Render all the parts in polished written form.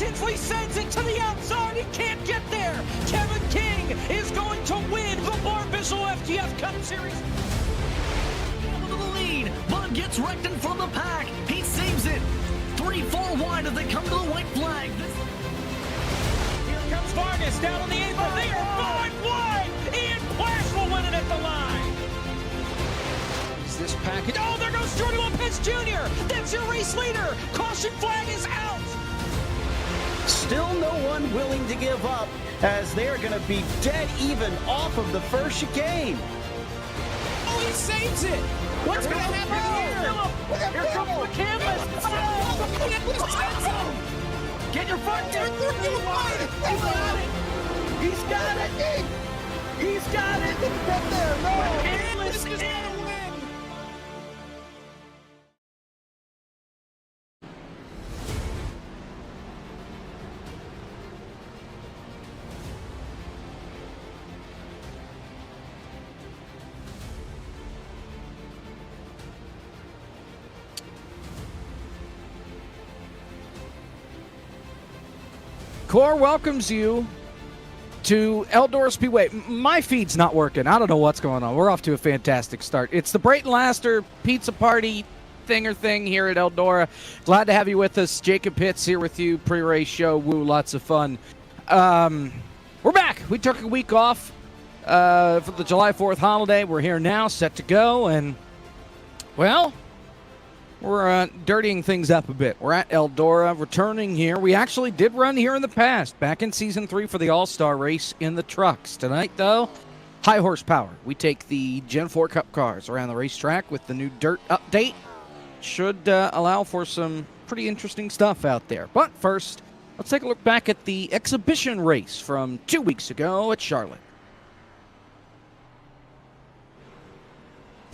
Intensely sends it to the outside. He can't get there. Kevin King is going to win the Barbizzo FTF Cup Series. Into the lead. Bud gets wrecked in front of the pack. He saves it. 3-4 wide as they come to the white flag. Here comes Vargas down on the apron. They are 5 wide. Ian Plash will win it at the line. Is this package? Oh, there goes Jordan Lopez Jr. That's your race leader. Caution flag is out. Still no one willing to give up as they're going to be dead even off of the first chicane. Oh, he saves it. What's going to happen here? Here comes the canvas. Oh! Get your foot there. He's got it. He's got it. He's got it. Get there. No. Canvas is in. Core welcomes you to Eldora Speedway. My feed's not working. I don't know what's going on. We're off to a fantastic start. It's the Brayton Laster Pizza Party thing here at Eldora. Glad to have you with us. Jacob Pitts here with you. Pre-race show. Woo, lots of fun. We're back. We took a week off for the July 4th holiday. We're here now, set to go, and, well, we're dirtying things up a bit. We're at Eldora, returning here. We actually did run here in the past, back in Season 3 for the All-Star race in the trucks. Tonight, though, high horsepower. We take the Gen 4 Cup cars around the racetrack with the new dirt update. Should allow for some pretty interesting stuff out there. But first, let's take a look back at the exhibition race from 2 weeks ago at Charlotte.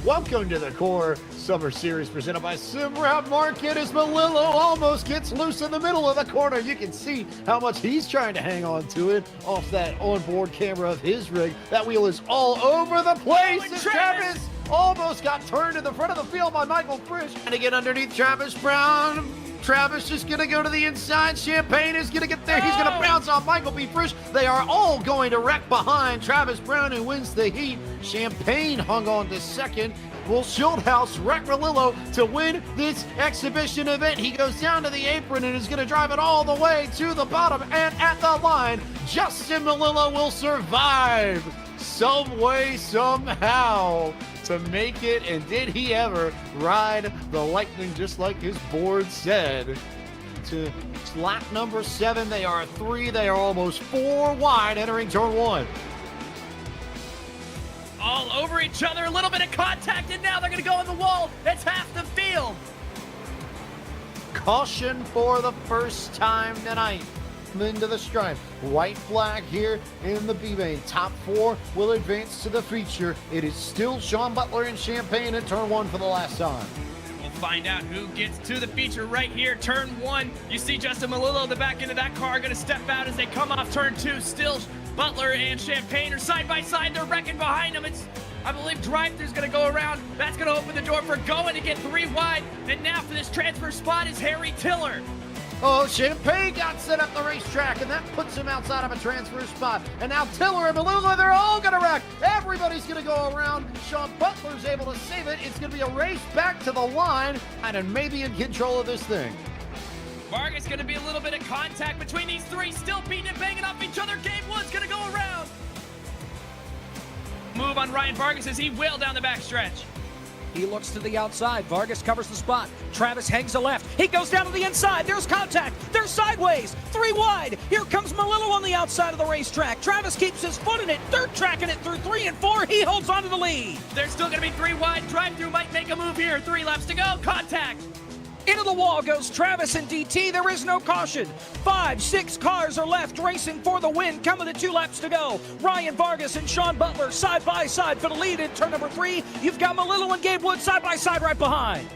Welcome to the Core Summer Series presented by SimRoute Market as Malillo almost gets loose in the middle of the corner. You can see how much he's trying to hang on to it off that onboard camera of his rig. That wheel is all over the place. And Travis almost got turned in the front of the field by Michael Frisch. And to get underneath Travis Brown. Travis is going to go to the inside. Champagne is going to get there. He's going to bounce off Michael P. Frisch. They are all going to wreck behind Travis Brown, who wins the heat. Champagne hung on to second. Will Schildhouse wreck Melillo to win this exhibition event? He goes down to the apron and is going to drive it all the way to the bottom. And at the line, Justin Melillo will survive some way, somehow, to make it. And did he ever ride the lightning just like his board said? To lap number 7, they are 3. They are almost 4 wide entering turn 1. All over each other, a little bit of contact, and now they're going to go on the wall. It's half the field. Caution for the first time tonight. Into the stripe. White flag here in the B-main. Top 4 will advance to the feature. It is still Sean Butler and Champagne in turn 1 for the last time. We'll find out who gets to the feature right here. Turn 1. You see Justin Melillo in the back end of that car going to step out as they come off turn 2. Still Butler and Champagne are side by side. They're wrecking behind them. It's, I believe, drive-thru's going to go around. That's going to open the door for Going to get 3 wide. And now for this transfer spot is Harry Tiller. Oh, Champagne got set up the racetrack, and that puts him outside of a transfer spot. And now Tiller and Melillo, they're all going to wreck. Everybody's going to go around. Sean Butler's able to save it. It's going to be a race back to the line, and maybe in control of this thing. Vargas going to be a little bit of contact between these 3, still beating and banging off each other. Gabe Wood's going to go around. Move on Ryan Vargas as he will down the backstretch. He looks to the outside. Vargas covers the spot. Travis hangs a left. He goes down to the inside. There's contact. They're sideways. 3 wide. Here comes Melillo on the outside of the racetrack. Travis keeps his foot in it. They're tracking it through 3 and 4. He holds on to the lead. There's still going to be 3 wide. Drive-through might make a move here. 3 laps to go. Contact. Into the wall goes Travis and DT. There is no caution. 5, 6 cars are left racing for the win. Coming to 2 laps to go. Ryan Vargas and Sean Butler side by side for the lead in turn number 3. You've got Melillo and Gabe Wood side by side right behind.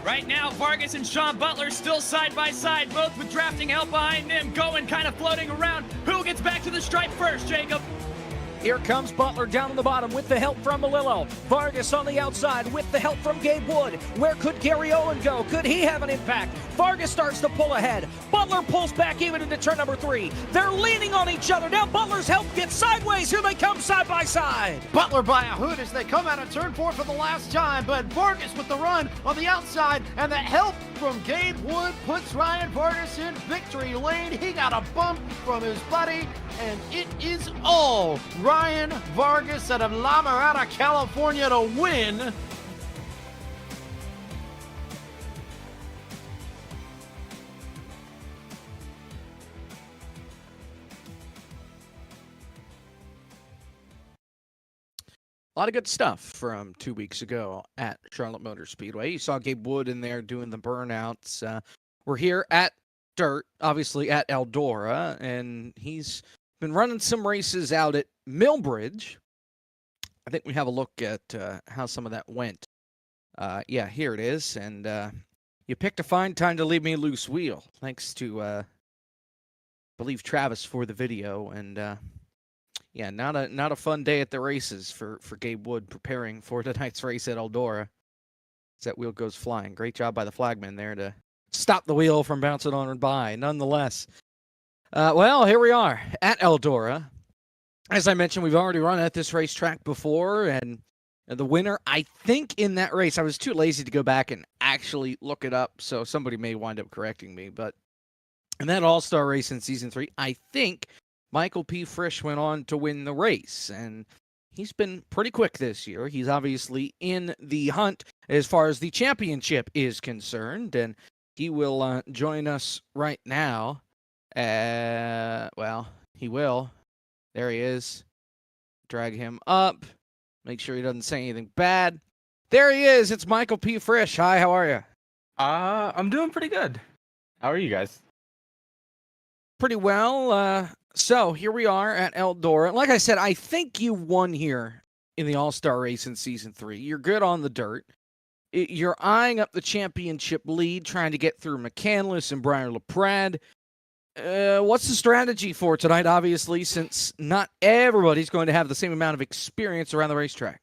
Right now, Vargas and Sean Butler still side by side, both with drafting help behind them, Going kind of floating around. Who gets back to the stripe first, Jacob? Here comes Butler down on the bottom with the help from Melillo. Vargas on the outside with the help from Gabe Wood. Where could Gary Owen go? Could he have an impact? Vargas starts to pull ahead. Butler pulls back even into turn number 3. They're leaning on each other. Now Butler's help gets sideways. Here they come side by side. Butler by a hood as they come out of turn 4 for the last time, but Vargas with the run on the outside, and the help from Gabe Wood puts Ryan Vargas in victory lane. He got a bump from his buddy, and it is all Ryan Vargas out of La Mirada, California to win. A lot of good stuff from 2 weeks ago at Charlotte Motor Speedway. You saw Gabe Wood in there doing the burnouts. We're here at Dirt, obviously at Eldora, and he's been running some races out at Millbridge. I think we have a look at how some of that went. Yeah, here it is. And you picked a fine time to leave me loose wheel. Thanks to, I believe, Travis for the video. And yeah, not a fun day at the races for Gabe Wood preparing for tonight's race at Eldora. As that wheel goes flying. Great job by the flagman there to stop the wheel from bouncing on and by. Nonetheless, well, here we are at Eldora. As I mentioned, we've already run at this racetrack before, and the winner, I think, in that race, I was too lazy to go back and actually look it up, so somebody may wind up correcting me, but in that All-Star race in Season 3, I think Michael P. Frisch went on to win the race, and he's been pretty quick this year. He's obviously in the hunt as far as the championship is concerned, and he will join us right now. Well, he will. There he is. Drag him up. Make sure he doesn't say anything bad. There he is. It's Michael P. Frisch. Hi, how are you? I'm doing pretty good. How are you guys? Pretty well. So here we are at Eldora. Like I said, I think you won here in the All-Star race in Season 3. You're good on the dirt. You're eyeing up the championship lead, trying to get through McCandless and Brian LaPrade. What's the strategy for tonight, obviously, since not everybody's going to have the same amount of experience around the racetrack?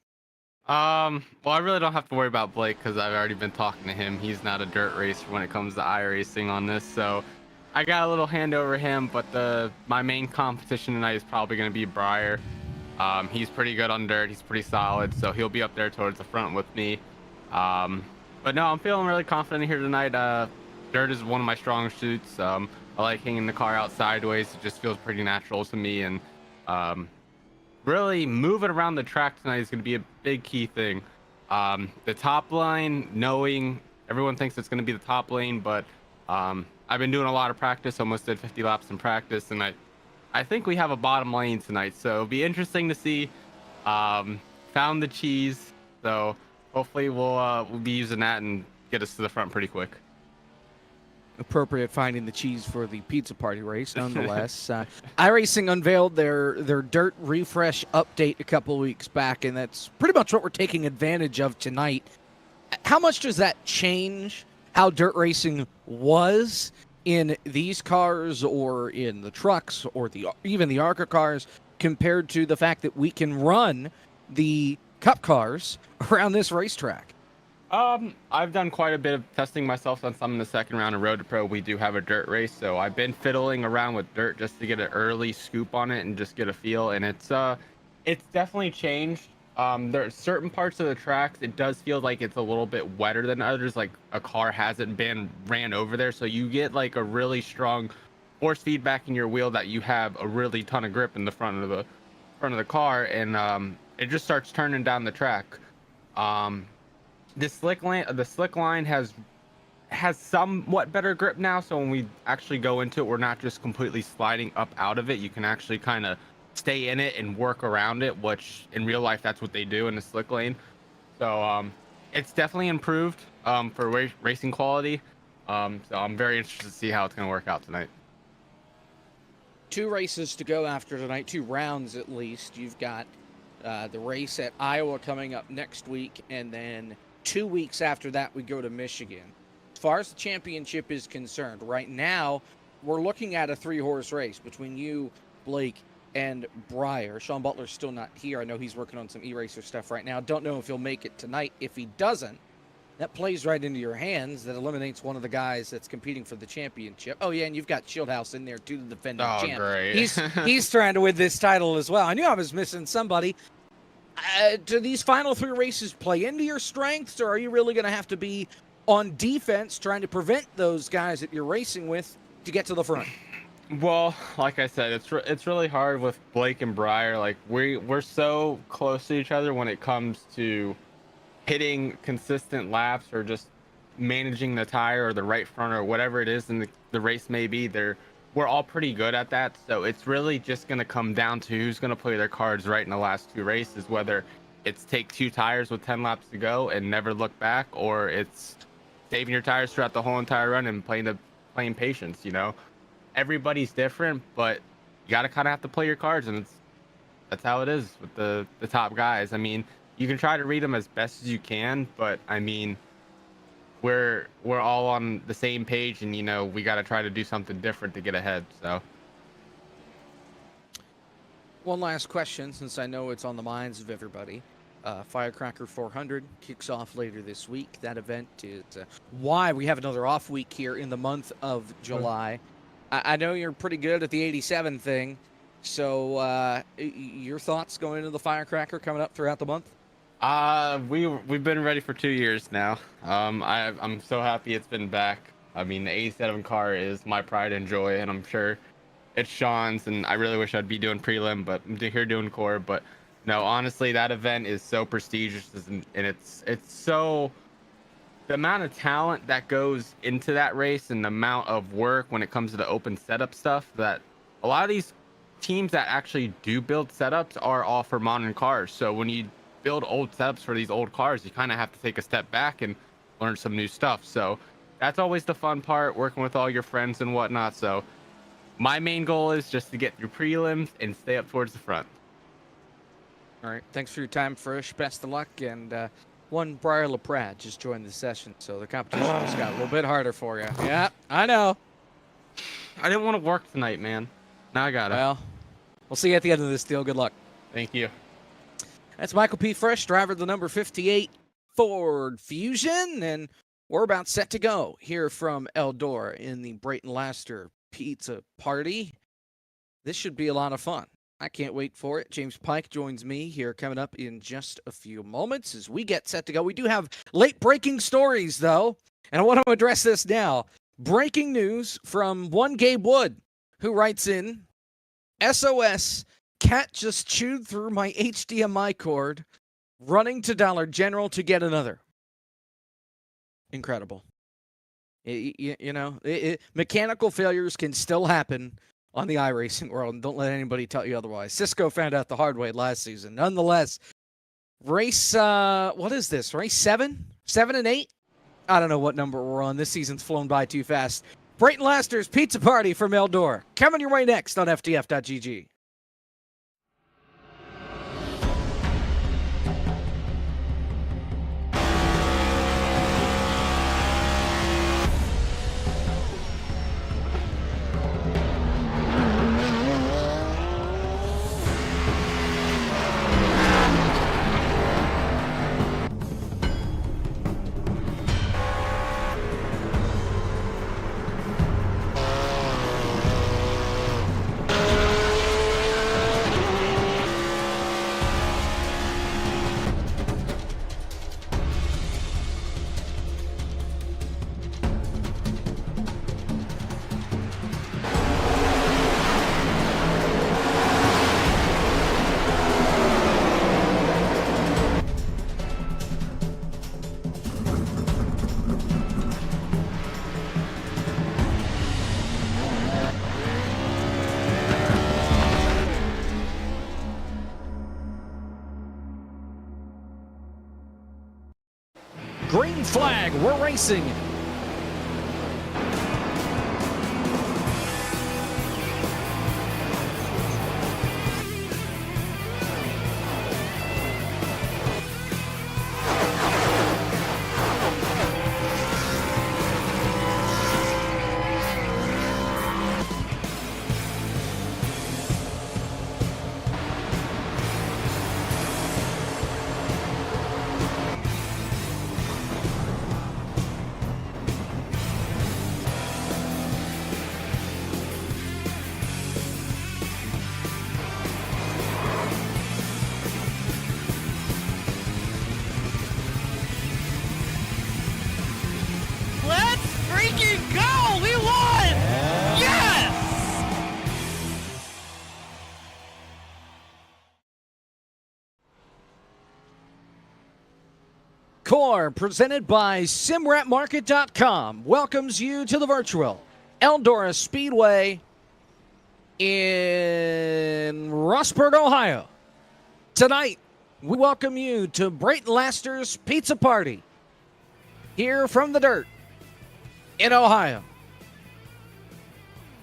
Well, I really don't have to worry about Blake because I've already been talking to him. He's not a dirt racer when it comes to iRacing on this, so I got a little hand over him. But my main competition tonight is probably going to be Briar. He's pretty good on dirt. He's pretty solid, so he'll be up there towards the front with me. But no, I'm feeling really confident here tonight. Dirt is one of my strong suits. I like hanging the car out sideways. It just feels pretty natural to me, and really moving around the track tonight is going to be a big key thing. The top line, knowing everyone thinks it's going to be the top lane, but I've been doing a lot of practice. Almost did 50 laps in practice, and I think we have a bottom lane tonight, so it'll be interesting to see. Found the cheese, so hopefully we'll be using that and get us to the front pretty quick. Appropriate finding the cheese for the pizza party race, nonetheless. iRacing unveiled their dirt refresh update a couple weeks back, and that's pretty much what we're taking advantage of tonight. How much does that change how dirt racing was in these cars or in the trucks or even the ARCA cars compared to the fact that we can run the cup cars around this racetrack? I've done quite a bit of testing myself on some in the second round of Road to Pro. We do have a dirt race, so I've been fiddling around with dirt just to get an early scoop on it and just get a feel. And it's definitely changed. There are certain parts of the tracks, it does feel like it's a little bit wetter than others. Like a car hasn't been ran over there, so you get like a really strong force feedback in your wheel that you have a really ton of grip in the front of the car, and it just starts turning down the track. The slick line has somewhat better grip now, so when we actually go into it, we're not just completely sliding up out of it. You can actually kind of stay in it and work around it, which in real life that's what they do in the slick lane. So it's definitely improved for racing quality. So I'm very interested to see how it's going to work out tonight. 2 races to go after tonight, 2 rounds at least. You've got the race at Iowa coming up next week, and then 2 weeks after that, we go to Michigan. As far as the championship is concerned, right now, we're looking at a 3-horse race between you, Blake, and Briar. Sean Butler's still not here. I know he's working on some e-racer stuff right now. Don't know if he'll make it tonight. If he doesn't, that plays right into your hands. That eliminates one of the guys that's competing for the championship. Oh, yeah, and you've got Shieldhouse in there, too, the defending champ. Great. He's trying to win this title as well. I knew I was missing somebody. Do these final 3 races play into your strengths, or are you really going to have to be on defense trying to prevent those guys that you're racing with to get to the front? Well, like I said, it's really hard with Blake and Briar. Like we're so close to each other when it comes to hitting consistent laps or just managing the tire or the right front or whatever it is in the race may be. We're all pretty good at that, so it's really just going to come down to who's going to play their cards right in the last 2 races, whether it's take 2 tires with 10 laps to go and never look back, or it's saving your tires throughout the whole entire run and playing patience. You know, everybody's different, but you got to kind of have to play your cards, and that's how it is with the top guys. I mean, you can try to read them as best as you can, but I mean, we're all on the same page, and you know, we got to try to do something different to get ahead. So one last question, since I know it's on the minds of everybody. Firecracker 400 kicks off later this week. That event is why we have another off week here in the month of July. I know you're pretty good at the 87 thing, so your thoughts going into the Firecracker coming up throughout the month? We've been ready for 2 years now. I'm so happy it's been back. I mean, the 87 car is my pride and joy, and I'm sure it's Sean's, and I really wish I'd be doing prelim, but I'm here doing core. But no, honestly, that event is so prestigious, and it's so, the amount of talent that goes into that race and the amount of work when it comes to the open setup stuff, that a lot of these teams that actually do build setups are all for modern cars. So when you build old setups for these old cars, you kind of have to take a step back and learn some new stuff. So that's always the fun part, working with all your friends and whatnot. So my main goal is just to get through prelims and stay up towards the front. All right, thanks for your time, Frisch. Best of luck. And one Briar LaPrade just joined the session, so the competition just got a little bit harder for you. Yeah, I know. I didn't want to work tonight, man. Now I got it. Well, we'll see you at the end of this deal. Good luck. Thank you. That's Michael P. Fresh, driver of the number 58 Ford Fusion, and we're about set to go here from Eldora in the Brayton Laster Pizza Party. This should be a lot of fun. I can't wait for it. James Pike joins me here coming up in just a few moments as we get set to go. We do have late breaking stories, though, and I want to address this now. Breaking news from one Gabe Wood, who writes in, SOS, cat just chewed through my HDMI cord, running to Dollar General to get another. Incredible. Mechanical failures can still happen on the iRacing world, and don't let anybody tell you otherwise. Cisco found out the hard way last season. Nonetheless, race, what is this? Race 7? 7 and 8? I don't know what number we're on. This season's flown by too fast. Brayton Laster's Pizza Party from Eldora. Coming your way next on FTF.GG. Green flag, we're racing. Let's freaking go! We won! Yes! Core, presented by SimRapMarket.com, welcomes you to the virtual Eldora Speedway in Rossburg, Ohio. Tonight, we welcome you to Brayton Laster's Pizza Party here from the dirt in Ohio.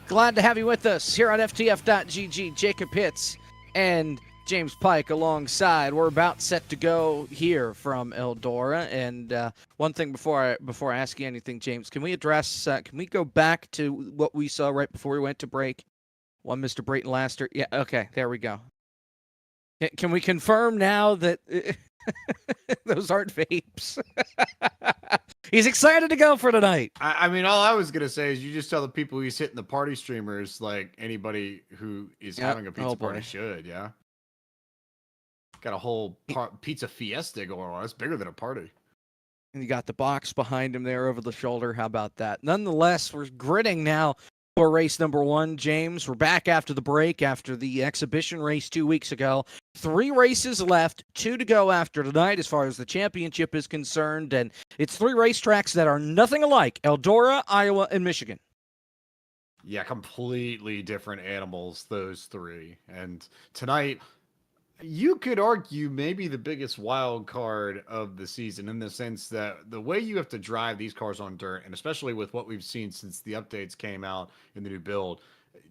Glad to have you with us here on FTF.GG. Jacob Hitz and James Pike alongside. We're about set to go here from Eldora. And one thing before I ask you anything, James, can we address? Can we go back to what we saw right before we went to break? One, Mr. Brayton Laster. Yeah. Okay. There we go. Can we confirm now that those aren't vapes? He's excited to go for tonight. I mean, all I was going to say is you just tell the people he's hitting the party streamers like anybody who is having a pizza party should, yeah? Got a whole pizza fiesta going on. It's bigger than a party. And you got the box behind him there over the shoulder. How about that? Nonetheless, we're gritting now for race number 1, James. We're back after the break, after the exhibition race 2 weeks ago. 3 races left, 2 to go after tonight as far as the championship is concerned. And it's 3 racetracks that are nothing alike: Eldora, Iowa, and Michigan. Yeah, completely different animals, those 3. And tonight, you could argue maybe the biggest wild card of the season, in the sense that the way you have to drive these cars on dirt, and especially with what we've seen since the updates came out in the new build,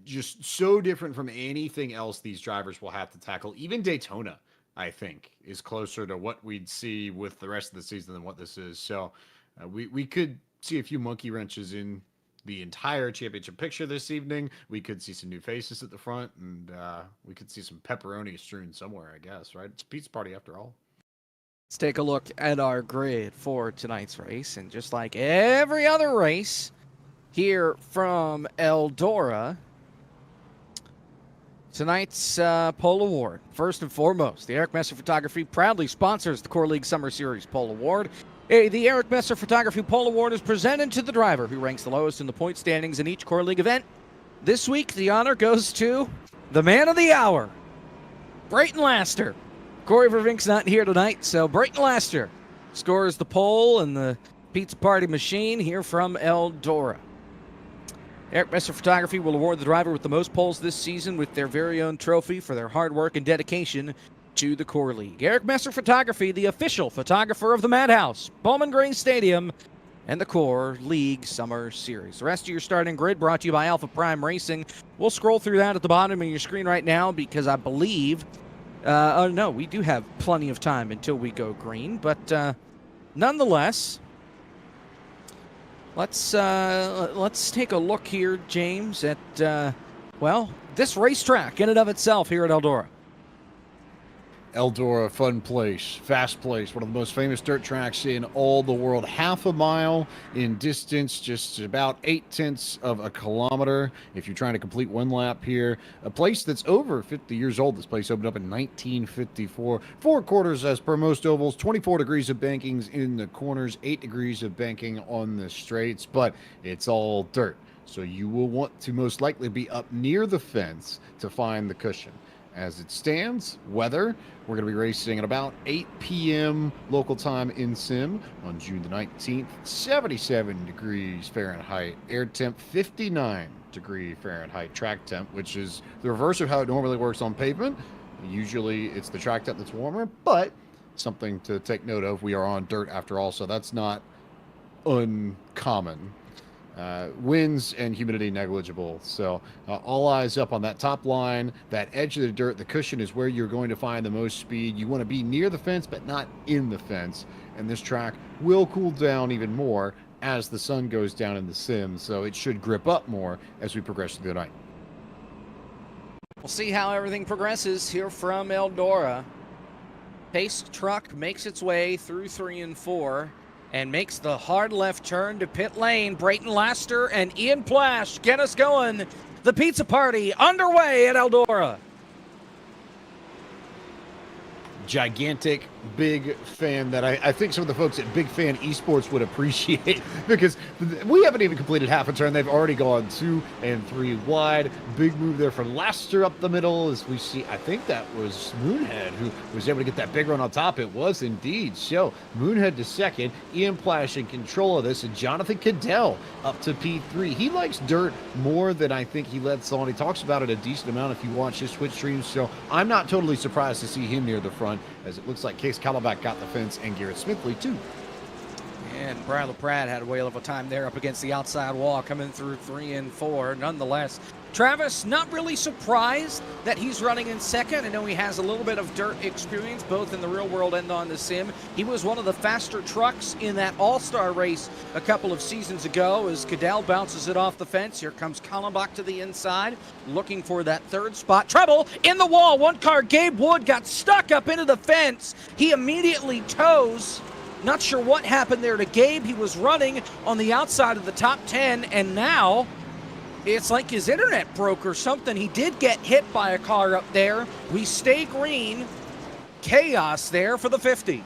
just so different from anything else these drivers will have to tackle. Even Daytona, I think, is closer to what we'd see with the rest of the season than what this is. So we could see a few monkey wrenches in the entire championship picture this evening. We could see some new faces at the front, and we could see some pepperoni strewn somewhere, I guess, right? It's a pizza party after all. Let's take a look at our grid for tonight's race. And just like every other race here from Eldora, tonight's Pole Award. First and foremost, the Eric Messer Photography proudly sponsors the Core League Summer Series Pole Award. The Eric Messer Photography Pole Award is presented to the driver who ranks the lowest in the point standings in each Core League event. This week, the honor goes to the man of the hour, Brayton Laster. Corey Vervink's not here tonight, so Brayton Laster scores the pole and the pizza party machine here from Eldora. Eric Messer Photography will award the driver with the most poles this season with their very own trophy for their hard work and dedication to the Core League. Eric Messer Photography, the official photographer of the Madhouse, Bowman Gray Stadium, and the Core League Summer Series. The rest of your starting grid brought to you by Alpha Prime Racing. We'll scroll through that at the bottom of your screen right now because I believe... oh, no, we do have plenty of time until we go green, but nonetheless, let's take a look here, James, at, well, this racetrack in and of itself here at Eldora. Eldora, fun place, fast place, one of the most famous dirt tracks in all the world. Half a mile in distance, just about 0.8 of a kilometer if you're trying to complete one lap here. A place that's over 50 years old. This place opened up in 1954. 4 quarters as per most ovals, 24 degrees of bankings in the corners, 8 degrees of banking on the straights, but it's all dirt. So you will want to most likely be up near the fence to find the cushion. As it stands, weather, we're going to be racing at about 8 p.m. local time in Sim on June the 19th. 77 degrees Fahrenheit. Air temp 59 degree Fahrenheit. Track temp, which is the reverse of how it normally works on pavement. Usually it's the track temp that's warmer, but something to take note of. We are on dirt after all, so that's not uncommon. Winds and humidity negligible. So all eyes up on that top line, that edge of the dirt. The cushion is where you're going to find the most speed. You want to be near the fence, but not in the fence. And this track will cool down even more as the sun goes down in the sim. So it should grip up more as we progress through the night. We'll see how everything progresses here from Eldora. Paced truck makes its way through 3 and 4. And makes the hard left turn to pit lane. Brayton Laster and Ian Plash get us going. The pizza party underway at Eldora. Gigantic, big fan that I think some of the folks at Big Fan Esports would appreciate because we haven't even completed half a turn. They've already gone 2 and 3 wide. Big move there for Laster up the middle as we see. I think that was Moonhead who was able to get that big run on top. It was indeed. So Moonhead to second, Ian Plash in control of this, and Jonathan Cadell up to P3. He likes dirt more than I think he lets on. He talks about it a decent amount if you watch his Twitch streams. So I'm not totally surprised to see him near the front, as it looks like Case Calabac got the fence and Garrett Smithley too. And Brian LaPrade had a whale of a time there up against the outside wall coming through 3 and 4. Nonetheless, Travis not really surprised that he's running in second. I know he has a little bit of dirt experience both in the real world and on the sim. He was one of the faster trucks in that all-star race a couple of seasons ago as Cadell bounces it off the fence. Here comes Kallenbach to the inside looking for that third spot. Trouble in the wall. One car, Gabe Wood, got stuck up into the fence. He immediately tows. Not sure what happened there to Gabe. He was running on the outside of the top 10, and now it's like his internet broke or something. He did get hit by a car up there. We stay green. Chaos there for the 50.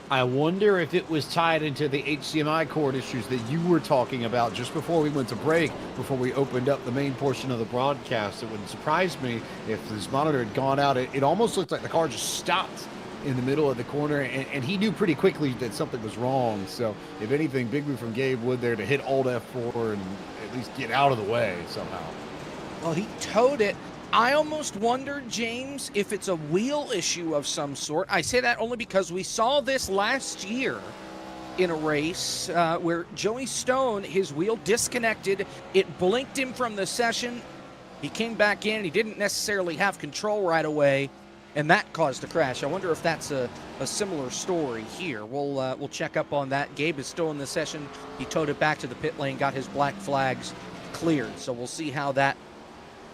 I wonder if it was tied into the HDMI cord issues that you were talking about just before we went to break, before we opened up the main portion of the broadcast. It wouldn't surprise me if this monitor had gone out. It almost looked like the car just stopped in the middle of the corner, and he knew pretty quickly that something was wrong. So if anything, big move from Gabe Wood there to hit Alt F4 and at least get out of the way somehow. Well, he towed it. I almost wonder, James, if it's a wheel issue of some sort. I say that only because we saw this last year in a race where Joey Stone, his wheel disconnected. It blinked him from the session. He came back in. He didn't necessarily have control right away. and that caused a crash. I wonder if that's a similar story here. We'll check up on that. Gabe is still in the session. He towed it back to the pit lane, got his black flags cleared. So we'll see how that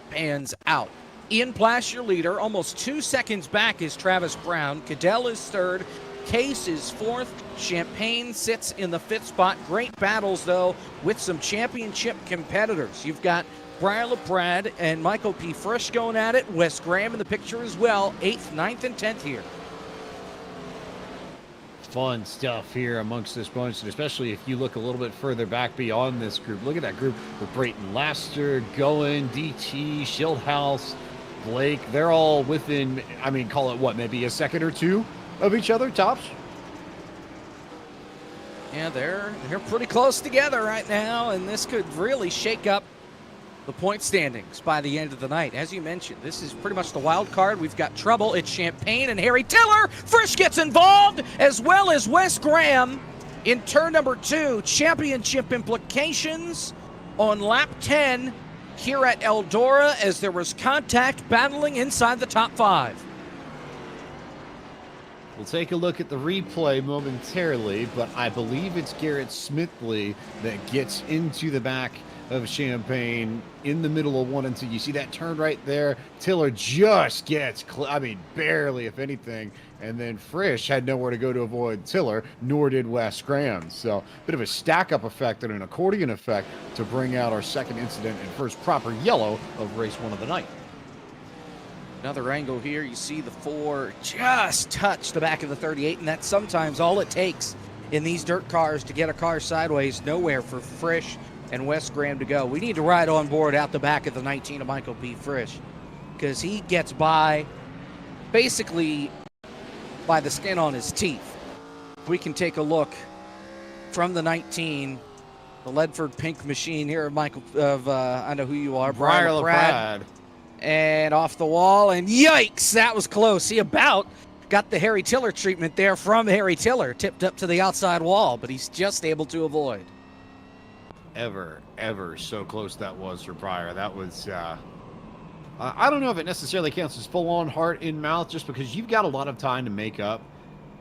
pans out. Ian Plash, your leader, almost 2 seconds back is Travis Brown. Cadell is third. Case is fourth. Champagne sits in the fifth spot. Great battles, though, with some championship competitors. You've got Brian LaPrade and Michael P. Frisch going at it. Wes Graham in the picture as well. 8th, 9th, and 10th here. Fun stuff here amongst this bunch, and especially if you look a little bit further back beyond this group. Look at that group with Brayton Laster, Goen, DT, Schildhaus, Blake. They're all within, I mean, call it what, maybe a second or two of each other, tops? Yeah, they're pretty close together right now, and this could really shake up the point standings by the end of the night. As you mentioned, this is pretty much the wild card. We've got trouble. It's Champagne and Harry Tiller. Frisch gets involved, as well as Wes Graham in turn number 2. Championship implications on lap 10 here at Eldora, as there was contact battling inside the top 5. We'll take a look at the replay momentarily, but I believe it's Garrett Smithley that gets into the back of Champagne in the middle of 1 and 2. You see that turn right there? Tiller just gets, barely, if anything. And then Frisch had nowhere to go to avoid Tiller, nor did Wes Graham. So, bit of a stack-up effect and an accordion effect to bring out our second incident and first proper yellow of race 1 of the night. Another angle here, you see the 4 just touch the back of the 38, and that's sometimes all it takes in these dirt cars to get a car sideways. Nowhere for Frisch and Wes Graham to go. We need to ride on board out the back of the 19 of Michael P. Frisch, because he gets by basically by the skin on his teeth. We can take a look from the 19, the Ledford Pink Machine here of I know who you are, Brian LaPrade. And off the wall, and yikes, that was close. He about got the Harry Tiller treatment there from Harry Tiller, tipped up to the outside wall, but he's just able to avoid. Ever so close that was for Pryor. That was, I don't know if it necessarily counts as full-on heart in mouth, just because you've got a lot of time to make up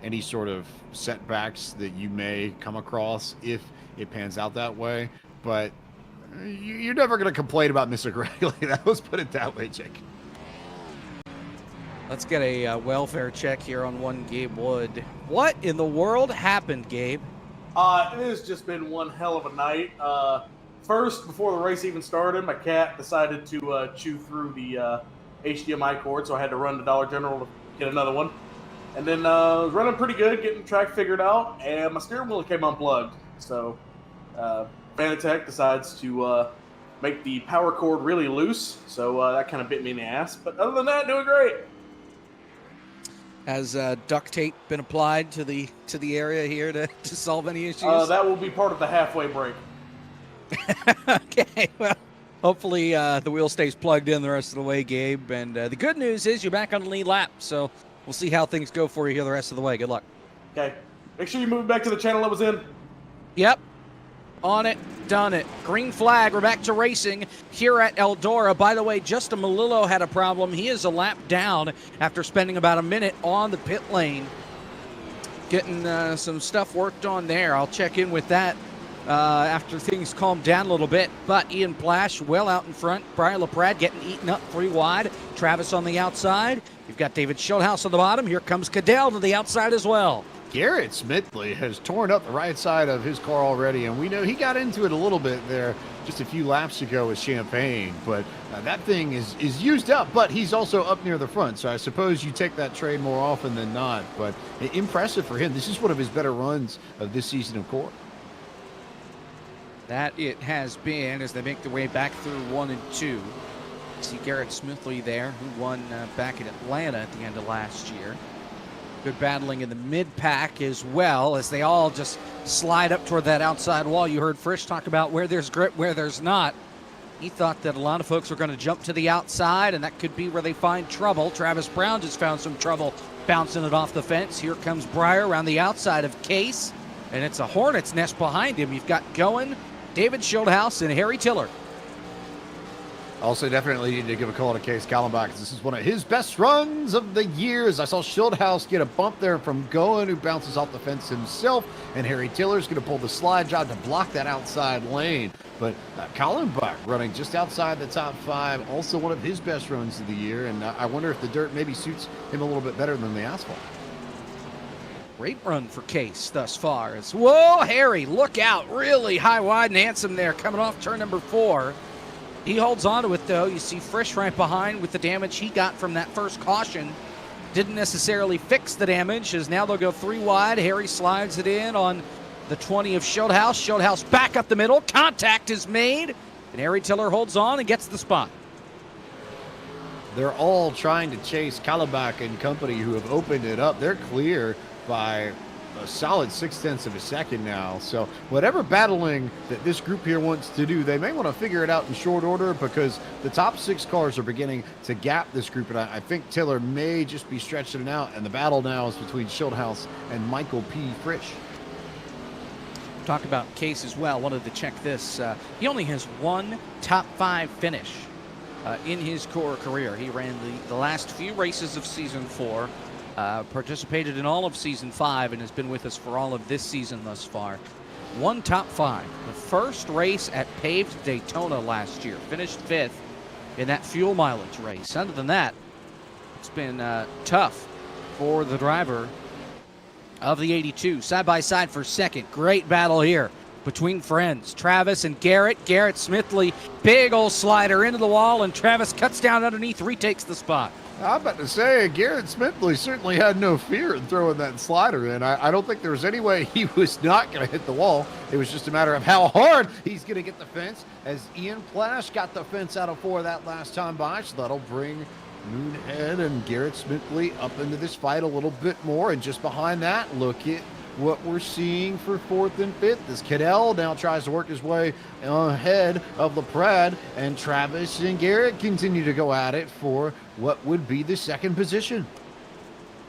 any sort of setbacks that you may come across if it pans out that way. But you're never going to complain about Mr. Gregley. Let's put it that way, Jake. Let's get a welfare check here on one Gabe Wood. What in the world happened, Gabe? It has just been one hell of a night. First, before the race even started, my cat decided to chew through the HDMI cord, so I had to run to Dollar General to get another one. And then I was running pretty good, getting the track figured out, and my steering wheel came unplugged. So Fanatec decides to make the power cord really loose, so that kind of bit me in the ass. But other than that, doing great. Has duct tape been applied to the area here to solve any issues? That will be part of the halfway break. Okay, well, hopefully the wheel stays plugged in the rest of the way, Gabe. And the good news is you're back on the lead lap, so we'll see how things go for you here the rest of the way. Good luck. Okay. Make sure you move back to the channel I was in. Yep. On it, done it. Green flag, we're back to racing here at Eldora. By the way, Justin Malillo had a problem. He is a lap down after spending about a minute on the pit lane, getting some stuff worked on there. I'll check in with that after things calm down a little bit. But Ian Plash well out in front. Brian LaPrade getting eaten up 3 wide. Travis on the outside. You've got David Schildhaus on the bottom. Here comes Cadell to the outside as well. Garrett Smithley has torn up the right side of his car already, and we know he got into it a little bit there just a few laps ago with Champagne, but that thing is used up, but he's also up near the front, so I suppose you take that trade more often than not, but impressive for him. This is one of his better runs of this season of course. That it has been as they make their way back through 1 and 2. See Garrett Smithley there, who won back in Atlanta at the end of last year. Good battling in the mid-pack as well, as they all just slide up toward that outside wall. You heard Frisch talk about where there's grip, where there's not. He thought that a lot of folks were going to jump to the outside, and that could be where they find trouble. Travis Brown just found some trouble bouncing it off the fence. Here comes Breyer around the outside of Case, and it's a hornet's nest behind him. You've got Goen, David Schildhaus, and Harry Tiller. Also, definitely need to give a call to Case Kallenbach, because this is one of his best runs of the years. I saw Schildhouse get a bump there from Goen, who bounces off the fence himself, and Harry Tiller's going to pull the slide job to block that outside lane. But Kallenbach running just outside the top 5, also one of his best runs of the year, and I wonder if the dirt maybe suits him a little bit better than the asphalt. Great run for Case thus far. Whoa, Harry, look out. Really high, wide, and handsome there coming off turn number 4. He holds on to it, though. You see Frisch right behind with the damage he got from that first caution. Didn't necessarily fix the damage, as now they'll go 3 wide. Harry slides it in on the 20 of Schildhouse. Schildhouse back up the middle. Contact is made, and Harry Tiller holds on and gets the spot. They're all trying to chase Kallenbach and company, who have opened it up. They're clear by a solid 0.6 of a second now. So whatever battling that this group here wants to do, they may want to figure it out in short order, because the top 6 cars are beginning to gap this group, and I think Tiller may just be stretching it out, and the battle now is between Schildhouse and Michael P. Frisch. Talk about Case as well. Wanted to check this. He only has 1 top 5 finish in his core career. He ran the last few races of season 4. Participated in all of season 5 and has been with us for all of this season thus far. 1 top 5. The first race at paved Daytona last year. Finished 5th in that fuel mileage race. Other than that, it's been tough for the driver of the 82. Side by side for second. Great battle here between friends. Travis and Garrett. Garrett Smithley, big old slider into the wall, and Travis cuts down underneath, retakes the spot. I'm about to say, Garrett Smithley certainly had no fear in throwing that slider in. I don't think there was any way he was not going to hit the wall. It was just a matter of how hard he's going to get the fence, as Ian Plash got the fence out of 4 that last time by. So that'll bring Moonhead and Garrett Smithley up into this fight a little bit more. And just behind that, look at what we're seeing for 4th and 5th. As Cadell now tries to work his way ahead of LaPrade, and Travis and Garrett continue to go at it for what would be the 2nd position.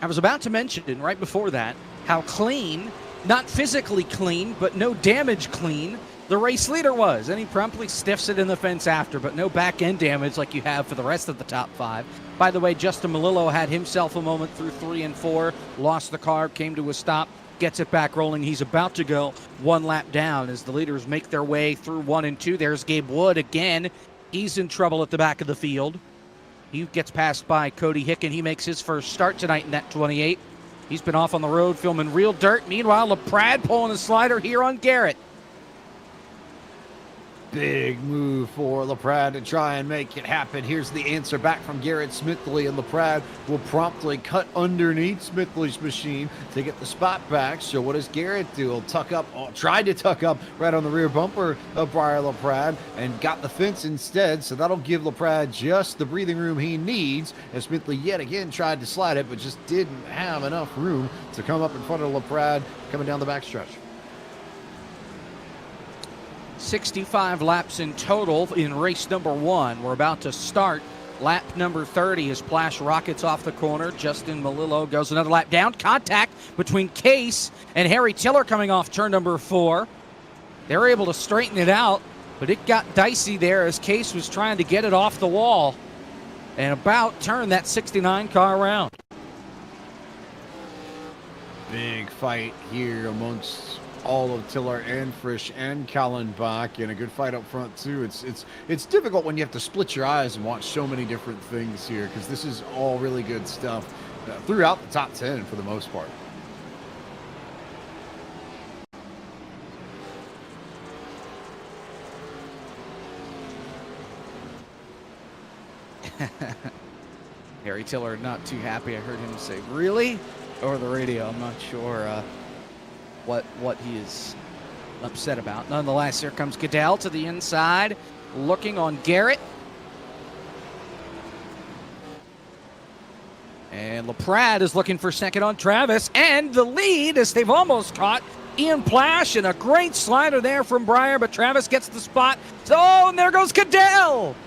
I was about to mention right before that how clean, not physically clean, but no damage clean, the race leader was. And he promptly stiffs it in the fence after, but no back end damage like you have for the rest of the top 5. By the way, Justin Melillo had himself a moment through 3 and 4, lost the car, came to a stop, gets it back rolling. He's about to go 1 lap down as the leaders make their way through 1 and 2. There's Gabe Wood again. He's in trouble at the back of the field. He gets passed by Cody Hicken. He makes his first start tonight in that 28. He's been off on the road filming real dirt. Meanwhile, LaPrade pulling a slider here on Garrett. Big move for LaPrade to try and make it happen. Here's the answer back from Garrett Smithley, and LaPrade will promptly cut underneath Smithley's machine to get the spot back. So what does Garrett do? He'll tuck up, tried to tuck up right on the rear bumper of Briar LaPrade and got the fence instead. So that'll give LaPrade just the breathing room he needs. And Smithley yet again tried to slide it, but just didn't have enough room to come up in front of LaPrade coming down the backstretch. 65 laps in total in race number 1. We're about to start lap number 30 as Plash rockets off the corner. Justin Melillo goes another lap down. Contact between Case and Harry Tiller coming off turn number 4. They're able to straighten it out, but it got dicey there as Case was trying to get it off the wall and about turned that 69 car around. Big fight here amongst all of Tiller and Frisch and Kallenbach, and a good fight up front too. It's difficult when you have to split your eyes and watch so many different things here, because this is all really good stuff throughout the top 10 for the most part. Harry Tiller not too happy. I heard him say, "Really?" over the radio. I'm not sure what he is upset about. Nonetheless, here comes Goodell to the inside, looking on Garrett. And LaPrade is looking for second on Travis, and the lead as they've almost caught Ian Plash, and a great slider there from Briar, but Travis gets the spot. Oh, and there goes Goodell.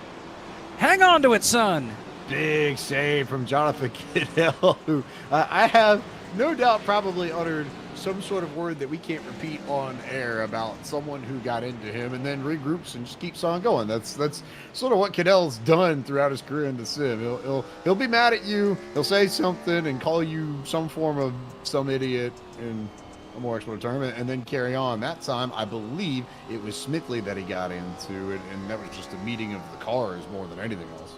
Hang on to it, son. Big save from Jonathan Goodell, who I have no doubt probably uttered some sort of word that we can't repeat on air about someone who got into him and then regroups and just keeps on going. That's sort of what Cadell's done throughout his career in the sim. He'll be mad at you. He'll say something and call you some form of some idiot in a more expert term, and then carry on. That time, I believe it was Smithley that he got into, and that was just a meeting of the cars more than anything else.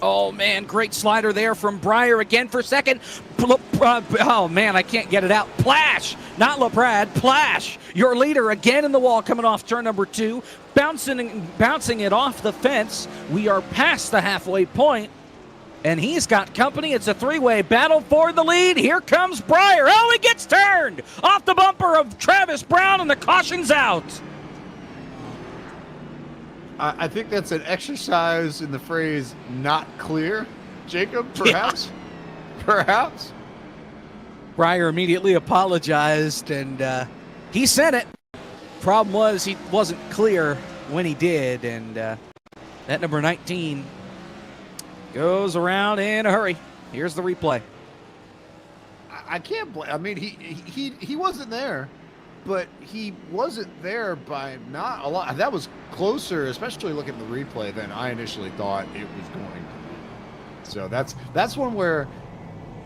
Oh, man, great slider there from Breyer again for second. Oh, man, I can't get it out. Plash, not LaPrade, Plash, your leader again in the wall coming off turn number 2, bouncing it off the fence. We are past the halfway point, and he's got company. It's a three-way battle for the lead. Here comes Breyer. Oh, he gets turned off the bumper of Travis Brown, and the caution's out. I think that's an exercise in the phrase "not clear," Jacob. Perhaps, perhaps. Breyer immediately apologized, and he said it. Problem was he wasn't clear when he did, and that number 19 goes around in a hurry. Here's the replay. I can't blame. I mean, he wasn't there, but he wasn't there by not a lot. That was closer, especially looking at the replay, than I initially thought it was going to be. So that's one where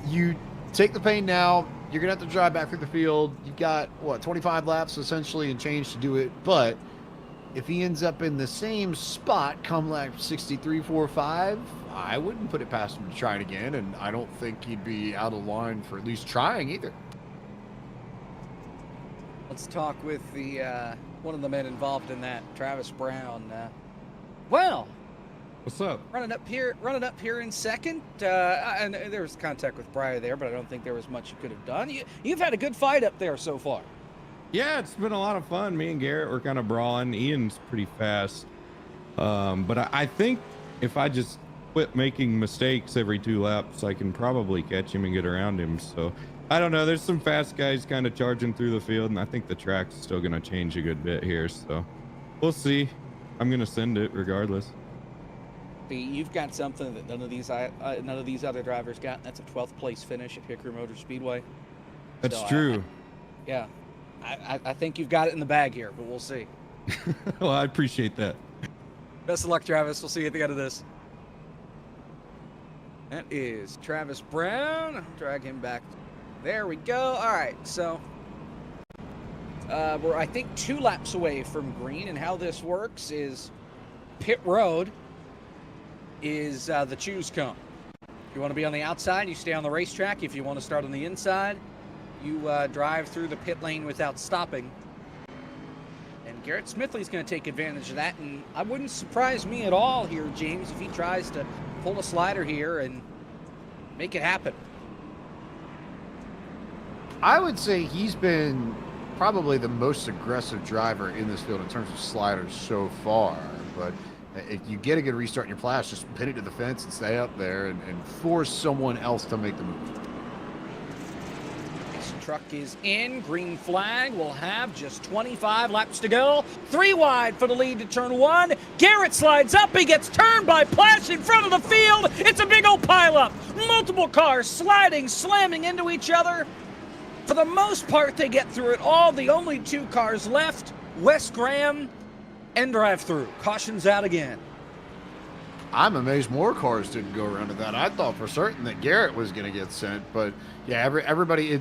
you take the pain now. You're gonna have to drive back through the field. You've got what, 25 laps essentially and change to do it. But if he ends up in the same spot come lap 63, 4, 5, I wouldn't put it past him to try it again, and I don't think he'd be out of line for at least trying either. Let's talk with the one of the men involved in that, Travis Brown. Well, what's up? Running up here in second. And there was contact with Breyer there, but I don't think there was much you could have done. You've had a good fight up there so far. Yeah, it's been a lot of fun. Me and Garrett were kind of brawling. Ian's pretty fast, but I think if I just quit making mistakes every 2 laps, I can probably catch him and get around him. So I don't know. There's some fast guys kind of charging through the field, and I think the track's still going to change a good bit here. So we'll see. I'm going to send it regardless. You've got something that none of these other drivers got, and that's a 12th place finish at Hickory Motor Speedway. That's true. I think you've got it in the bag here, but we'll see. Well, I appreciate that. Best of luck, Travis. We'll see you at the end of this. That is Travis Brown. Drag him back. There we go. All right, so we're, I think, 2 laps away from green, and how this works is pit road is the choose cone. If you want to be on the outside, you stay on the racetrack. If you want to start on the inside, you drive through the pit lane without stopping. And Garrett Smithley's going to take advantage of that, and I wouldn't surprise me at all here, James, if he tries to pull a slider here and make it happen. I would say he's been probably the most aggressive driver in this field in terms of sliders so far. But if you get a good restart in your flash, just pin it to the fence and stay up there and force someone else to make the move. This truck is in. Green flag. We'll have just 25 laps to go. 3 wide for the lead to turn 1. Garrett slides up. He gets turned by Plash in front of the field. It's a big old pileup. Multiple cars sliding, slamming into each other. For the most part, they get through it all. The only 2 cars left, Wes Graham and drive-through. Caution's out again. I'm amazed more cars didn't go around to that. I thought for certain that Garrett was going to get sent, but yeah, everybody,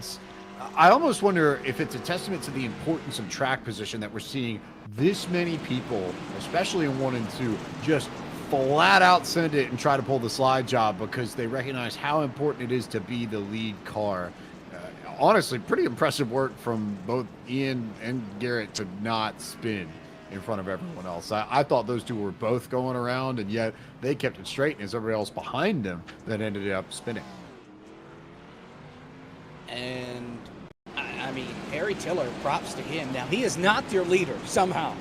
I almost wonder if it's a testament to the importance of track position that we're seeing this many people, especially in 1 and 2, just flat out send it and try to pull the slide job because they recognize how important it is to be the lead car. Honestly, pretty impressive work from both Ian and Garrett to not spin in front of everyone else. I thought those 2 were both going around, and yet they kept it straight, and it's everybody else behind them that ended up spinning. And, I mean, Harry Tiller, props to him. Now, he is not their leader, somehow.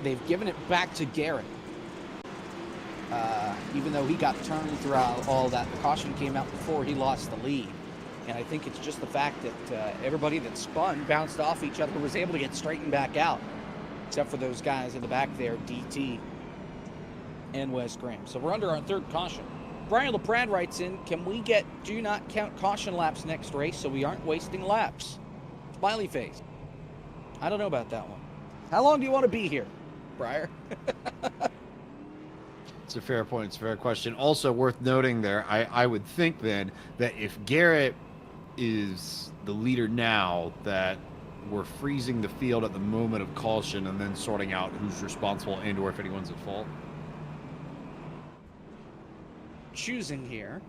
They've given it back to Garrett. Even though he got turned throughout all that, the caution came out before he lost the lead. And I think it's just the fact that everybody that spun bounced off each other was able to get straightened back out, except for those guys in the back there, DT and Wes Graham. So we're under our 3rd caution. Brian LaPrade writes in, can we get do not count caution laps next race so we aren't wasting laps? smiley face. I don't know about that one. How long do you want to be here, Briar? It's a fair point. It's a fair question. Also worth noting there, I would think then that if Garrett is the leader now, that we're freezing the field at the moment of caution and then sorting out who's responsible and or if anyone's at fault. Choosing here.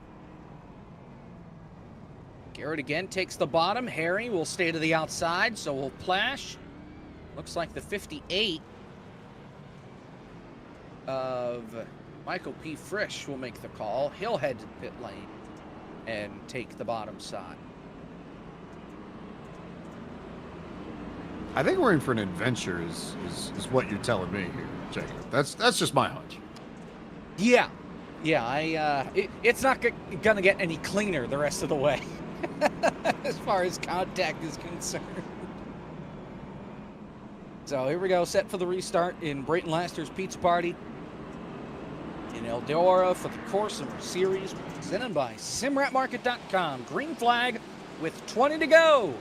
Garrett again takes the bottom. Harry will stay to the outside, so we'll plash. Looks like the 58 of Michael P. Frisch will make the call. He'll head to the pit lane and take the bottom side. I think we're in for an adventure is what you're telling me here, Jacob. That's just my hunch. Yeah. Yeah, it's not going to get any cleaner the rest of the way as far as contact is concerned. So here we go, set for the restart in Brayton Laster's Pizza Party in Eldora for the Core Summer Series, presented by SimRatMarket.com. Green flag with 20 to go.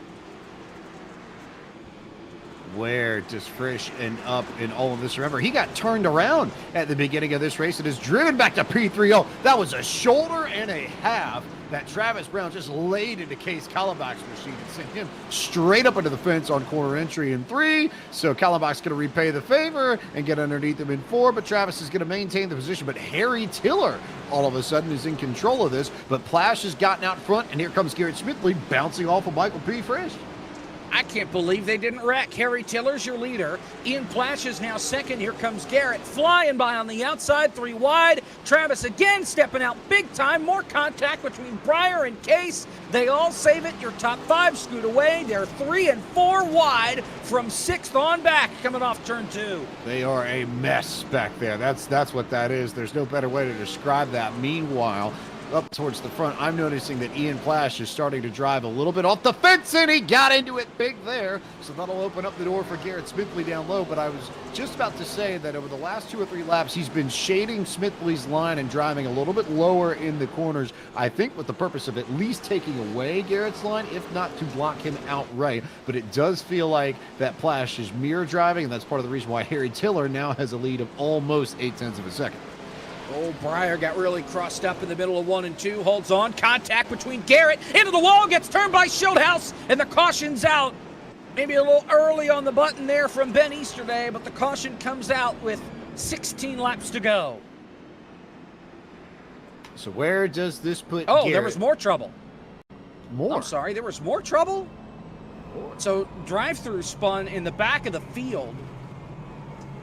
Where does Frisch end up in all of this? Remember, he got turned around at the beginning of this race and is driven back to P3-0. That was a shoulder and a half that Travis Brown just laid into Case Kallenbach's machine and sent him straight up into the fence on corner entry in 3. So Kallenbach's going to repay the favor and get underneath him in 4, but Travis is going to maintain the position. But Harry Tiller all of a sudden is in control of this, but Plash has gotten out front, and here comes Garrett Smithley bouncing off of Michael P. Frisch. I can't believe they didn't wreck. Harry Tiller's your leader. Ian Plash is now second. Here comes Garrett flying by on the outside, 3 wide. Travis again stepping out big time. More contact between Briar and Case. They all save it. Your top 5 scoot away. They're 3 and 4 wide from 6th on back coming off turn 2. They are a mess back there. That's what that is. There's no better way to describe that. Meanwhile, up towards the front, I'm noticing that Ian Plash is starting to drive a little bit off the fence, and he got into it big there. So that'll open up the door for Garrett Smithley down low. But I was just about to say that over the last 2 or 3 laps, he's been shading Smithley's line and driving a little bit lower in the corners, I think with the purpose of at least taking away Garrett's line, if not to block him outright. But it does feel like that Plash is mirror driving, and that's part of the reason why Harry Tiller now has a lead of almost 0.8 of a second. Oh, Briar got really crossed up in the middle of 1 and 2. Holds on. Contact between Garrett. Into the wall. Gets turned by Schildhouse. And the caution's out. Maybe a little early on the button there from Ben Easterday, but the caution comes out with 16 laps to go. So where does this put Oh, Garrett? There was more trouble. More? I'm sorry. There was more trouble? So drive-through spun in the back of the field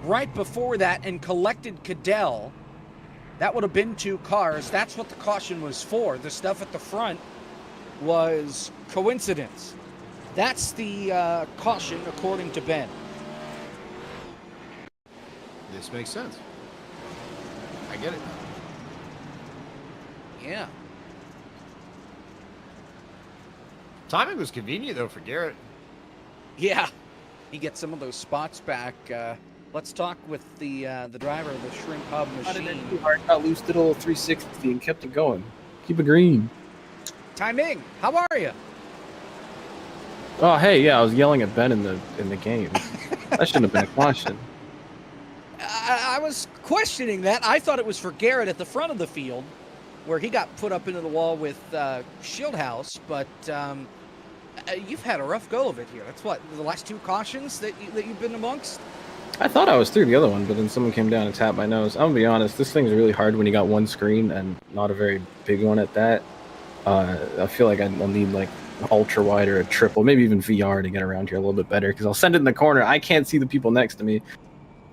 right before that and collected Cadell. That would have been 2 cars. That's what the caution was for. The stuff at the front was coincidence. That's the caution, according to Ben. This makes sense. I get it. Yeah. Timing was convenient, though, for Garrett. Yeah. He gets some of those spots back. Let's talk with the driver of the Shrimp Hub machine. Got loose, did a little 360 and kept it going. Keep it green. Timing, how are you? Oh, hey, yeah, I was yelling at Ben in the game. That shouldn't have been a caution. I was questioning that. I thought it was for Garrett at the front of the field, where he got put up into the wall with Schildhouse, but you've had a rough go of it here. That's what, the last 2 cautions that you've been amongst? I thought I was through the other one, but then someone came down and tapped my nose. I'm gonna be honest, this thing's really hard when you got one screen and not a very big one at that. I feel like I'll need like an ultra wide or a triple, maybe even VR to get around here a little bit better, because I'll send it in the corner. I can't see the people next to me,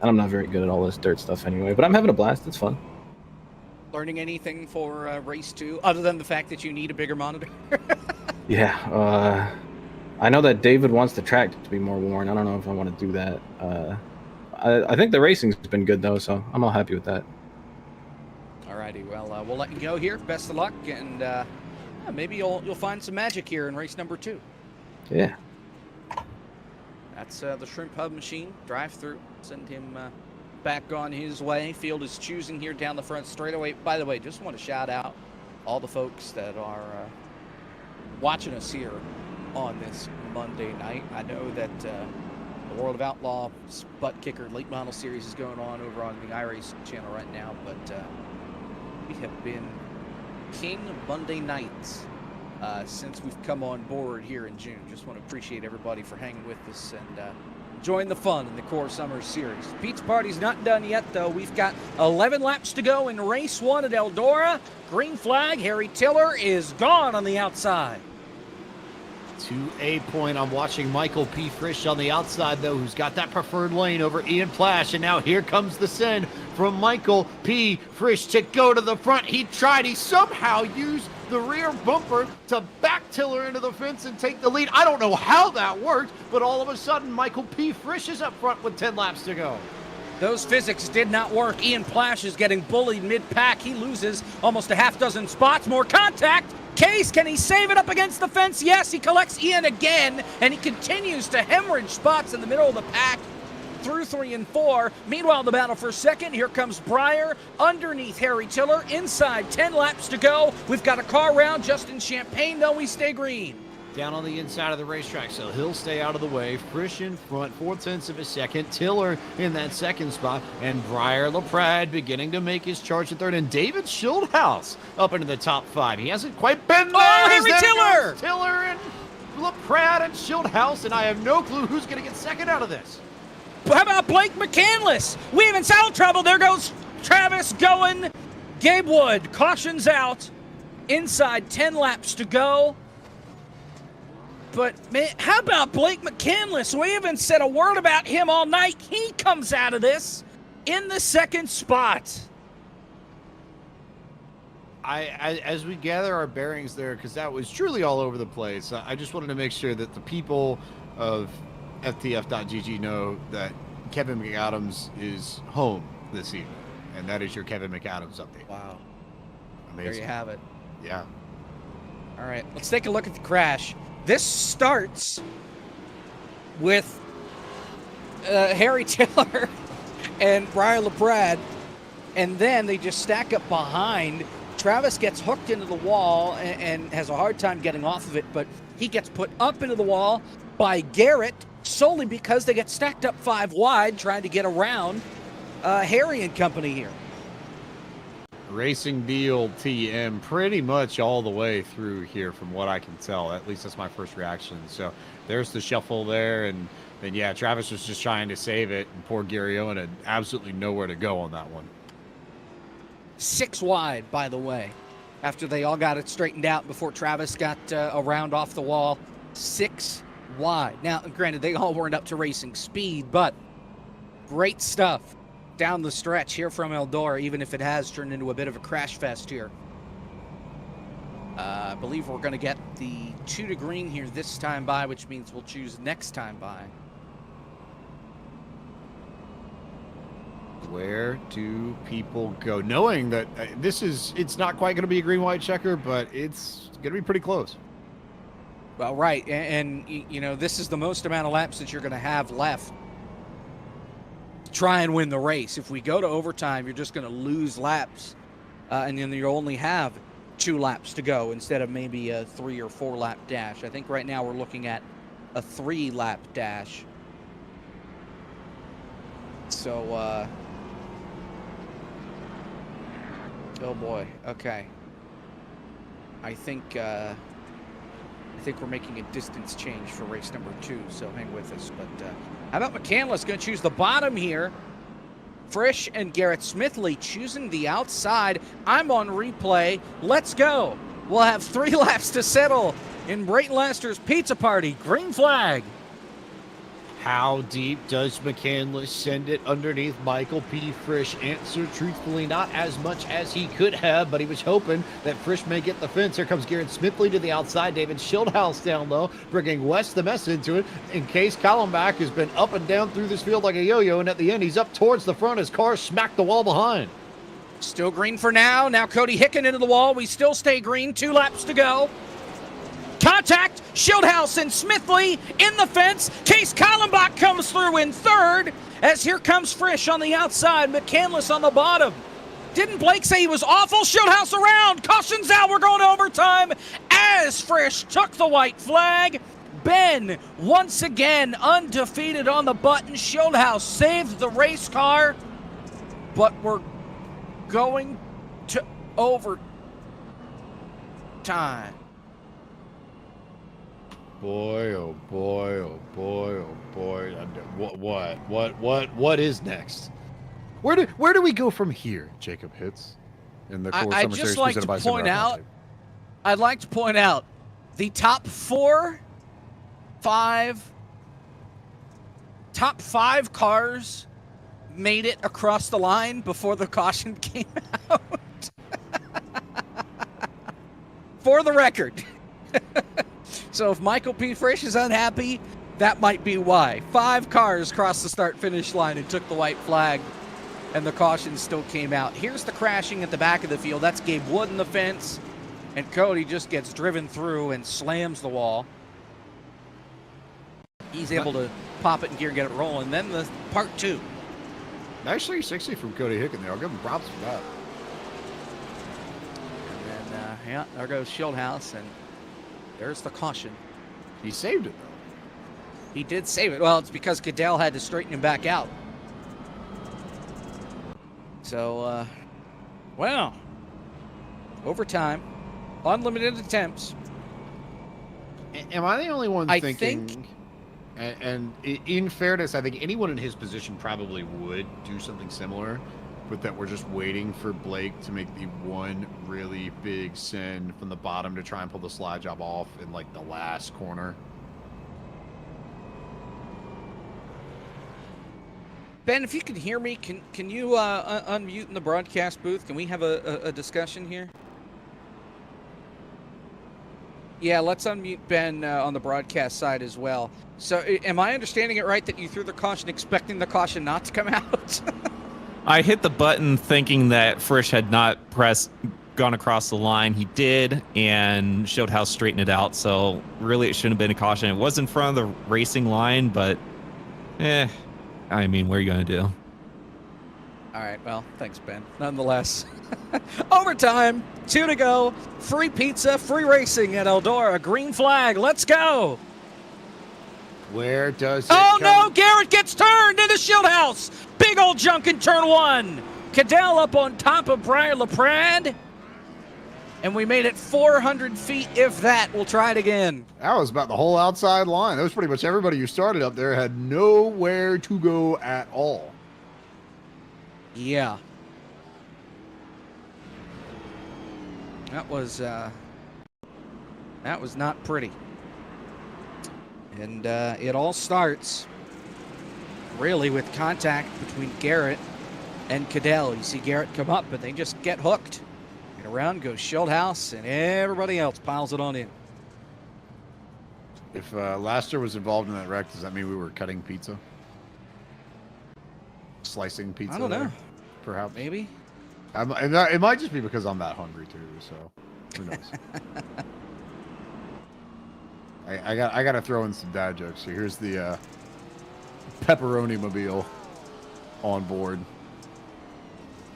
and I'm not very good at all this dirt stuff anyway, but I'm having a blast. It's fun. Learning anything for race 2, other than the fact that you need a bigger monitor? Yeah, I know that David wants the track to be more worn. I don't know if I want to do that. I think the racing's been good, though, so I'm all happy with that. Alrighty, well, we'll let you go here. Best of luck, and maybe you'll find some magic here in race number 2. Yeah. That's the Shrimp Hub machine. Drive through. Send him back on his way. Field is choosing here down the front straightaway. By the way, just want to shout out all the folks that are watching us here on this Monday night. I know that the World of Outlaw Butt Kicker Late Model Series is going on over on the iRacing channel right now, but we have been king Monday nights since we've come on board here in June. Just want to appreciate everybody for hanging with us and join the fun in the Core Summer Series. Pizza Party's not done yet, though. We've got 11 laps to go in race 1 at Eldora. Green flag, Harry Tiller is gone on the outside. To a point, I'm watching Michael P. Frisch on the outside, though, who's got that preferred lane over Ian Plash. And now here comes the send from Michael P. Frisch to go to the front. He somehow used the rear bumper to back Tiller into the fence and take the lead. I don't know how that worked, but all of a sudden, Michael P. Frisch is up front with 10 laps to go. Those physics did not work. Ian Plash is getting bullied mid-pack. He loses almost a half dozen spots. More contact. Case, can he save it up against the fence? Yes, he collects Ian again, and he continues to hemorrhage spots in the middle of the pack through 3 and 4. Meanwhile, the battle for second, here comes Breyer underneath Harry Tiller. Inside, 10 laps to go. We've got a car round. Justin Champagne, though, we stay green. Down on the inside of the racetrack, so he'll stay out of the way. Frisch in front, 4/10 of a second. Tiller in that second spot, and Breyer LaPrade beginning to make his charge at third. And David Schildhaus up into the top 5. He hasn't quite been there. Oh, Harry Tiller! Tiller and LaPrade and Schildhaus, and I have no clue who's going to get second out of this. How about Blake McCandless? We have in saddle trouble. There goes Travis going. Gabe Wood cautions out. Inside, 10 laps to go. But, man, how about Blake McCandless? We haven't said a word about him all night. He comes out of this in the second spot. As we gather our bearings there, because that was truly all over the place, I just wanted to make sure that the people of FTF.GG know that Kevin McAdams is home this evening. And that is your Kevin McAdams update. Wow. Amazing. There you have it. Yeah. All right, let's take a look at the crash. This starts with Harry Tiller and Breyer LaPrade, and then they just stack up behind. Travis gets hooked into the wall and has a hard time getting off of it, but he gets put up into the wall by Garrett solely because they get stacked up 5 wide trying to get around Harry and company here. Racing deal TM pretty much all the way through here from what I can tell. At least that's my first reaction. So there's the shuffle there. And yeah, Travis was just trying to save it. And poor Gary Owen had absolutely nowhere to go on that one. 6 wide, by the way, after they all got it straightened out before Travis got a round off the wall. 6 wide. Now, granted, they all weren't up to racing speed, but great stuff down the stretch here from Eldora, even if it has turned into a bit of a crash fest here. I believe we're going to get the 2 to green here this time by, which means we'll choose next time by. Where do people go? Knowing that it's not quite going to be a green-white checker, but it's going to be pretty close. Well, right, and you know, this is the most amount of laps that you're going to have left. Try and win the race. If we go to overtime, you're just going to lose laps, and then you only have 2 laps to go instead of maybe a 3 or 4 lap dash. I think right now we're looking at a 3 lap dash. So, oh boy, okay. I think we're making a distance change for race number 2, so hang with us. But how about McCandless going to choose the bottom here? Frisch and Garrett Smithley choosing the outside. I'm on replay. Let's go. We'll have 3 laps to settle in Brayton Laster's Pizza Party. Green flag. How deep does McCandless send it underneath Michael P. Frisch? Answer, truthfully, not as much as he could have, but he was hoping that Frisch may get the fence. Here comes Garrett Smithley to the outside. David Schildhaus down low, bringing West the mess into it. In case Kallenbach has been up and down through this field like a yo-yo, and at the end, he's up towards the front. His car smacked the wall behind. Still green for now. Now Cody Hicken into the wall. We still stay green. 2 laps to go. Contact, Schildhaus and Smithley in the fence. Case Kallenbach comes through in third, as here comes Frisch on the outside, McCandless on the bottom. Didn't Blake say he was awful? Schildhaus around, cautions out, we're going to overtime as Frisch took the white flag. Ben, once again, undefeated on the button. Schildhouse saved the race car, but we're going to overtime. Boy, oh boy, oh boy, oh boy. What is next? Where do we go from here, Jacob Hitz? In the Core Summer Series presented by Simrad. I'd like to point out the top five cars made it across the line before the caution came out. For the record. So if Michael P. Frisch is unhappy, that might be why. 5 cars crossed the start-finish line and took the white flag, and the caution still came out. Here's the crashing at the back of the field. That's Gabe Wood in the fence, and Cody just gets driven through and slams the wall. He's able to pop it in gear and get it rolling. Then the part 2. Nice 360 from Cody Hicken there. I'll give him props for that. And then, yeah, there goes Schildhouse, and there's the caution. He saved it, though. He did save it. Well, it's because Goodell had to straighten him back out. So, well, overtime, unlimited attempts. Am I the only one thinking? Think, and in fairness, I think anyone in his position probably would do something similar, but that we're just waiting for Blake to make the one really big sin from the bottom to try and pull the slide job off in like the last corner. Ben, if you can hear me, can you unmute in the broadcast booth? Can we have a discussion here? Yeah, let's unmute Ben on the broadcast side as well. So am I understanding it right that you threw the caution expecting the caution not to come out? I hit the button thinking that Frisch had not gone across the line. He did, and showed how straighten it out. So really, it shouldn't have been a caution. It was in front of the racing line, but I mean, what are you going to do? All right, well, thanks, Ben. Nonetheless, overtime, 2 to go, free pizza, free racing at Eldora, green flag, let's go. Where does it Oh, come? no, Garrett gets turned into Schildhouse. Big old junk in turn 1. Cadell up on top of Brian LaPrade. And we made it 400 feet, if that. We'll try it again. That was about the whole outside line. That was pretty much everybody who started up there had nowhere to go at all. Yeah. That was not pretty. And it all starts really with contact between Garrett and Cadell. You see Garrett come up, but they just get hooked. And around goes Schildhouse, and everybody else piles it on in. If Laster was involved in that wreck, does that mean we were cutting pizza? Slicing pizza? I don't know. There, perhaps. Maybe. It might just be because I'm that hungry too. So who knows? I got to throw in some dad jokes here. Here's the pepperoni mobile on board.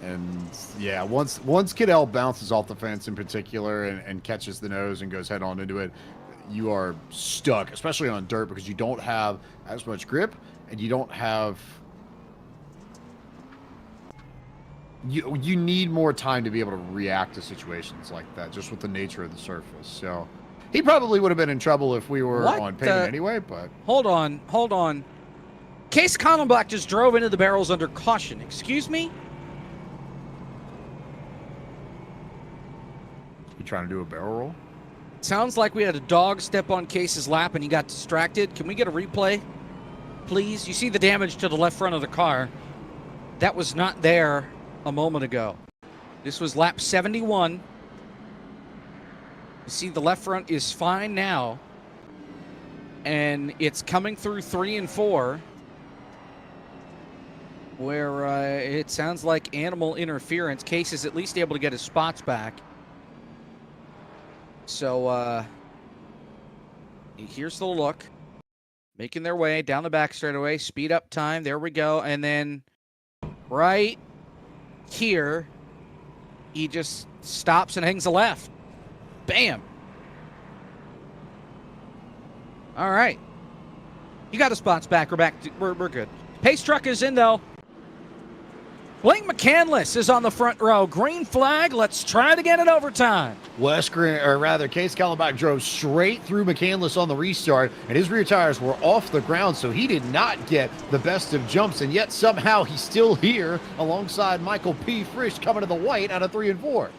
And yeah, once Cadell bounces off the fence in particular and catches the nose and goes head on into it, you are stuck, especially on dirt, because you don't have as much grip and you don't have... You need more time to be able to react to situations like that, just with the nature of the surface. So he probably would have been in trouble if we were on pavement anyway, but... Hold on. Case Connelbach just drove into the barrels under caution. Excuse me? You trying to do a barrel roll? Sounds like we had a dog step on Case's lap and he got distracted. Can we get a replay, please? You see the damage to the left front of the car. That was not there a moment ago. This was lap 71. You see the left front is fine now. And it's coming through 3 and 4. Where it sounds like animal interference. Case is at least able to get his spots back. So, here's the look. Making their way down the back straightaway. Speed up time. There we go. And then right here, he just stops and hangs a left. Bam. All right. You got the spots back. We're back. We're good. Pace truck is in, though. Blake McCandless is on the front row. Green flag. Let's try it again in overtime. Case Kallenbach drove straight through McCandless on the restart, and his rear tires were off the ground, so he did not get the best of jumps, and yet somehow he's still here alongside Michael P. Frisch coming to the white out of 3 and 4.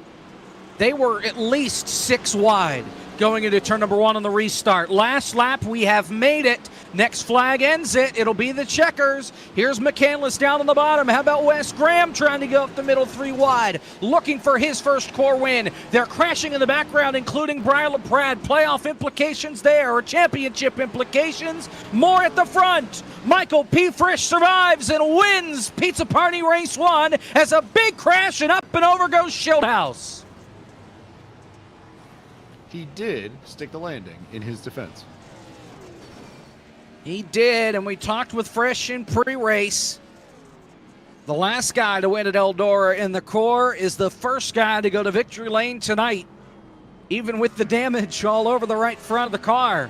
They were at least 6 wide going into turn number 1 on the restart. Last lap, we have made it. Next flag ends it. It'll be the checkers. Here's McCandless down on the bottom. How about Wes Graham trying to go up the middle 3 wide, looking for his first core win. They're crashing in the background, including Brian LaPrade. Playoff implications there, or championship implications. More at the front. Michael P. Frisch survives and wins Pizza Party Race 1 as a big crash, and up and over goes Schildhouse. He did stick the landing in his defense. He did, and we talked with Frisch in pre-race. The last guy to win at Eldora in the core is the first guy to go to victory lane tonight, even with the damage all over the right front of the car.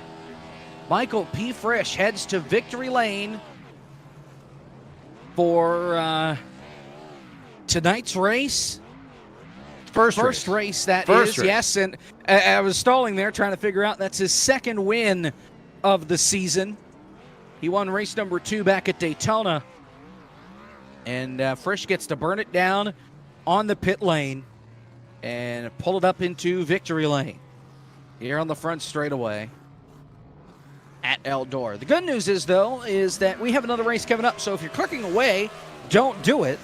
Michael P. Frisch heads to victory lane for tonight's race. First race, that is, yes. And I was stalling there trying to figure out that's his second win of the season. He won race number 2 back at Daytona. And Frisch gets to burn it down on the pit lane and pull it up into victory lane here on the front straightaway at Eldora. The good news is, though, is that we have another race coming up. So if you're clicking away, don't do it.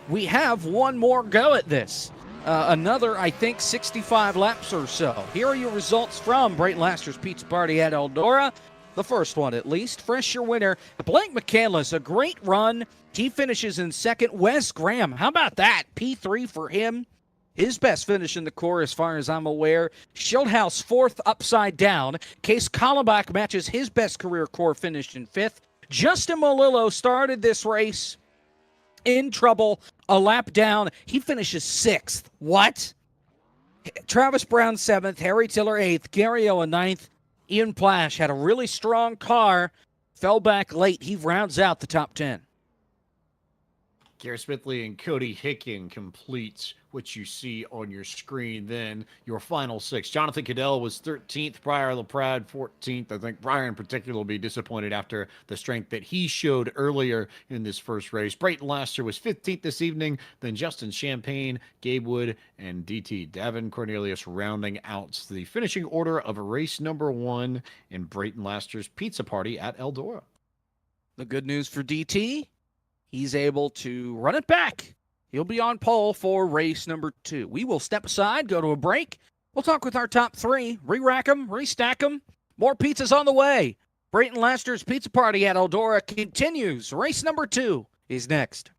We have one more go at this. Another, I think, 65 laps or so. Here are your results from Brayton Laster's Pizza Party at Eldora. The first one, at least. Frisch, your winner. Blake McCandless, a great run. He finishes in second. Wes Graham, how about that? P3 for him. His best finish in the core, as far as I'm aware. Schildhouse, 4th, upside down. Case Kallenbach matches his best career core finish in 5th. Justin Melillo started this race in trouble, a lap down. He finishes 6th. What? Travis Brown 7th, Harry Tiller 8th, Gary Owen 9th. Ian Plash had a really strong car, fell back late. He rounds out the top 10. Garrett Smithley and Cody Hicken completes what you see on your screen. Then your final 6. Jonathan Cadell was 13th. Brian LaPrade 14th. I think Brian in particular will be disappointed after the strength that he showed earlier in this first race. Brayton Laster was 15th this evening. Then Justin Champagne, Gabe Wood, and DT Davin Cornelius rounding out the finishing order of race number 1 in Brayton Laster's Pizza Party at Eldora. The good news for DT, he's able to run it back. He'll be on pole for race number 2. We will step aside, go to a break. We'll talk with our top 3, re-rack them, restack them. More pizzas on the way. Brayton Laster's Pizza Party at Eldora continues. Race number 2 is next.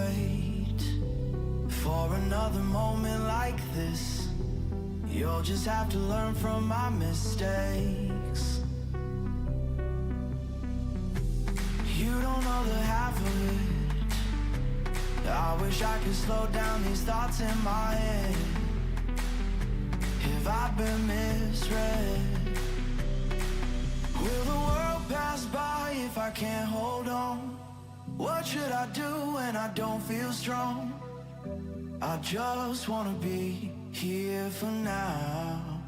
wait for another moment like this. You'll just have to learn from my mistakes. You don't know the half of it. I wish I could slow down these thoughts in my head. Have I been misread? Will the world pass by if I can't hold on? What should I do when I don't feel strong? I just wanna be here for now.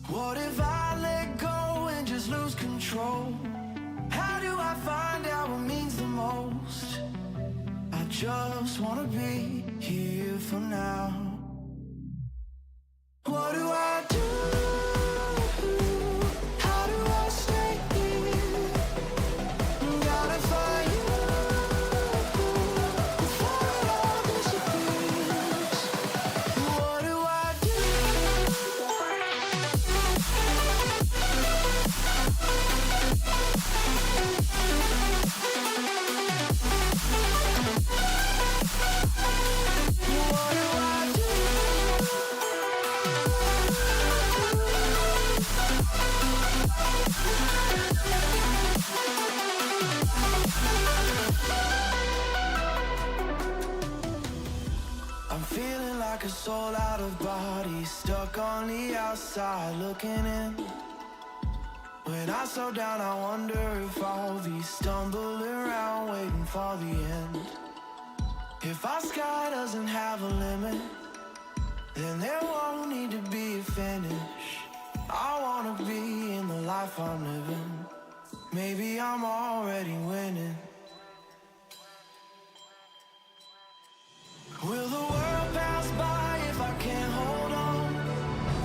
What if I let go and just lose control? How do I find out what means the most? I just wanna be here for now. What do I do? How do I stay here? Gotta find you before it all disappears. What do I do? What do I do? I'm feeling like a soul out of body, stuck on the outside looking in. When I slow down, I wonder if I'll be stumbling around waiting for the end. If our sky doesn't have a limit, then there won't need to be a finish. I wanna be in the life I'm living. Maybe I'm already winning. Will the world pass by if I can't hold on?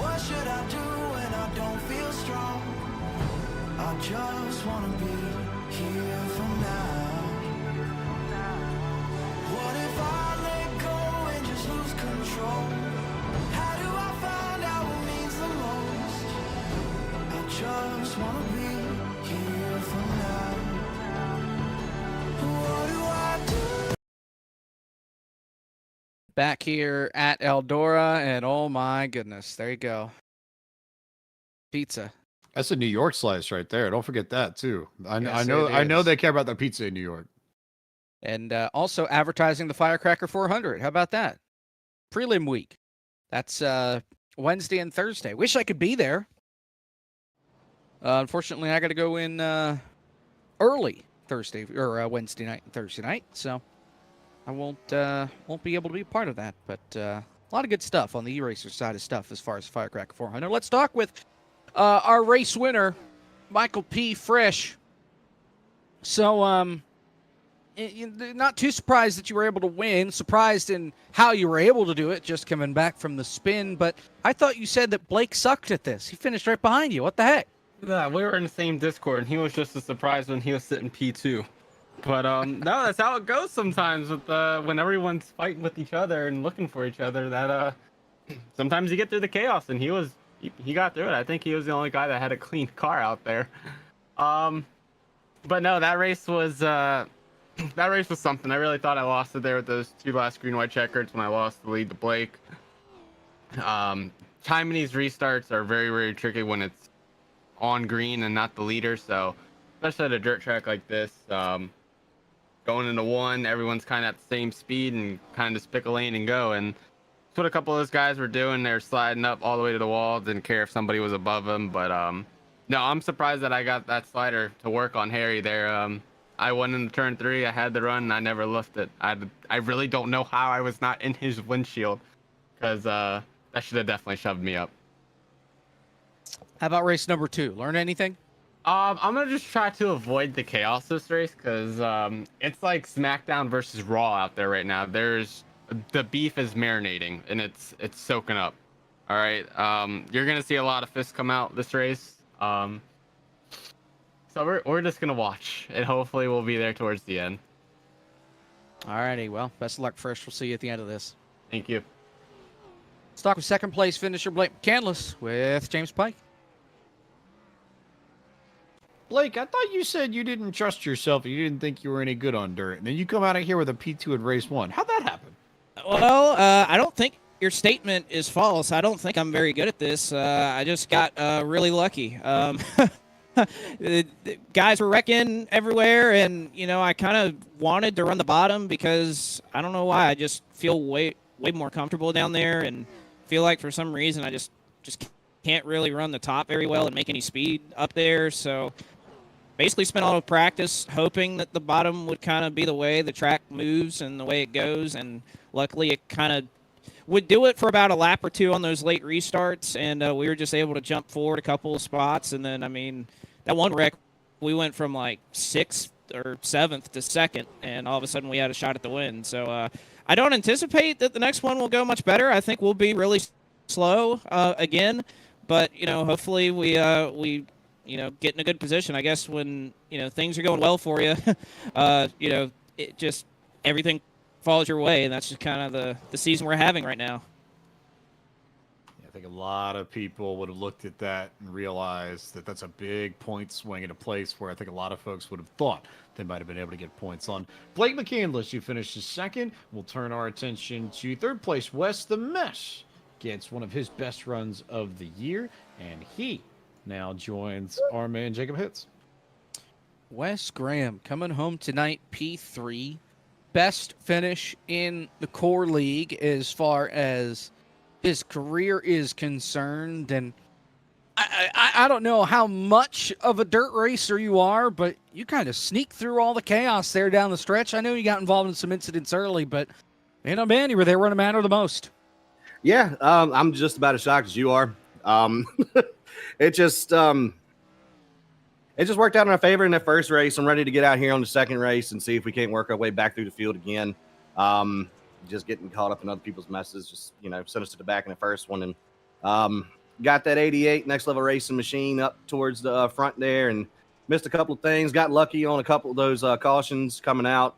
What should I do when I don't feel strong? I just wanna be here for now. What if I let go and just lose control? How do I find out what means the most? I just wanna be here for now. What do I do? Back here at Eldora, and oh my goodness, there you go. Pizza. That's a New York slice right there. Don't forget that too. I Yes, know. it I know is. they care about the pizza in New York. And also advertising the Firecracker 400. How about that? Prelim week. That's Wednesday and Thursday. Wish I could be there. Unfortunately, I got to go in early Thursday or Wednesday night and Thursday night, so I won't be able to be a part of that. But a lot of good stuff on the e-racer side of stuff as far as Firecracker 400. Let's talk with our race winner, Michael P. Frisch. So, not too surprised that you were able to win. Surprised in how you were able to do it, just coming back from the spin. But I thought you said that Blake sucked at this. He finished right behind you. What the heck? Yeah, we were in the same Discord, and he was just as surprised when he was sitting P2. But no, that's how it goes sometimes with when everyone's fighting with each other and looking for each other. That sometimes you get through the chaos, and he got through it. I think he was the only guy that had a clean car out there. But no, that race was something. I really thought I lost it there with those two last green white checkers when I lost the lead to Blake. Timing these restarts are very, very tricky when it's on green and not the leader. So especially at a dirt track like this, going into one, everyone's kind of at the same speed and kind of just pick a lane and go. And that's what a couple of those guys were doing. They're sliding up all the way to the wall. Didn't care if somebody was above them. But no, I'm surprised that I got that slider to work on Harry there. I went into turn 3. I had the run, and I never left it. I really don't know how I was not in his windshield, because that should have definitely shoved me up. How about race number 2? Learn anything? I'm gonna just try to avoid the chaos this race, because it's like SmackDown versus Raw out there right now. The beef is marinating and it's soaking up. All right, you're gonna see a lot of fists come out this race. So we're just gonna watch, and hopefully we'll be there towards the end. Alrighty, well, best of luck, Frisch. We'll see you at the end of this. Thank you. Let's talk with second place finisher Blake McCandless with James Pike. Blake, I thought you said you didn't trust yourself. You didn't think you were any good on dirt. And then you come out of here with a P2 in race 1. How'd that happen? Well, I don't think your statement is false. I don't think I'm very good at this. I just got really lucky. The guys were wrecking everywhere, and I kind of wanted to run the bottom because I don't know why. I just feel way more comfortable down there, and feel like for some reason I just can't really run the top very well and make any speed up there. So basically spent all of practice hoping that the bottom would kind of be the way the track moves and the way it goes, and luckily it kind of would do it for about a lap or two on those late restarts, and we were just able to jump forward a couple of spots. And then, that one wreck, we went from like 6th or 7th to 2nd, and all of a sudden we had a shot at the win. So I don't anticipate that the next one will go much better. I think we'll be really slow again, but hopefully we get in a good position. I guess when things are going well for you, it just everything falls your way, and that's just kind of the season we're having right now. Yeah, I think a lot of people would have looked at that and realized that that's a big point swing in a place where I think a lot of folks would have thought they might have been able to get points on. Blake McCandless, you finished 2nd. We'll turn our attention to 3rd place. Wes the Mesh gets one of his best runs of the year, and he now joins our man Jacob Hitz. Wes Graham coming home tonight, P3. Best finish in the core league as far as his career is concerned. And I don't know how much of a dirt racer you are, but you kind of sneak through all the chaos there down the stretch. I know you got involved in some incidents early, but man, you were there when it mattered the most. Yeah, I'm just about as shocked as you are. It just worked out in our favor in that first race. I'm ready to get out here on the second race and see if we can't work our way back through the field again. Just getting caught up in other people's messes, just, sent us to the back in the first one. And got that 88 Next Level Racing machine up towards the front there and missed a couple of things. Got lucky on a couple of those cautions coming out.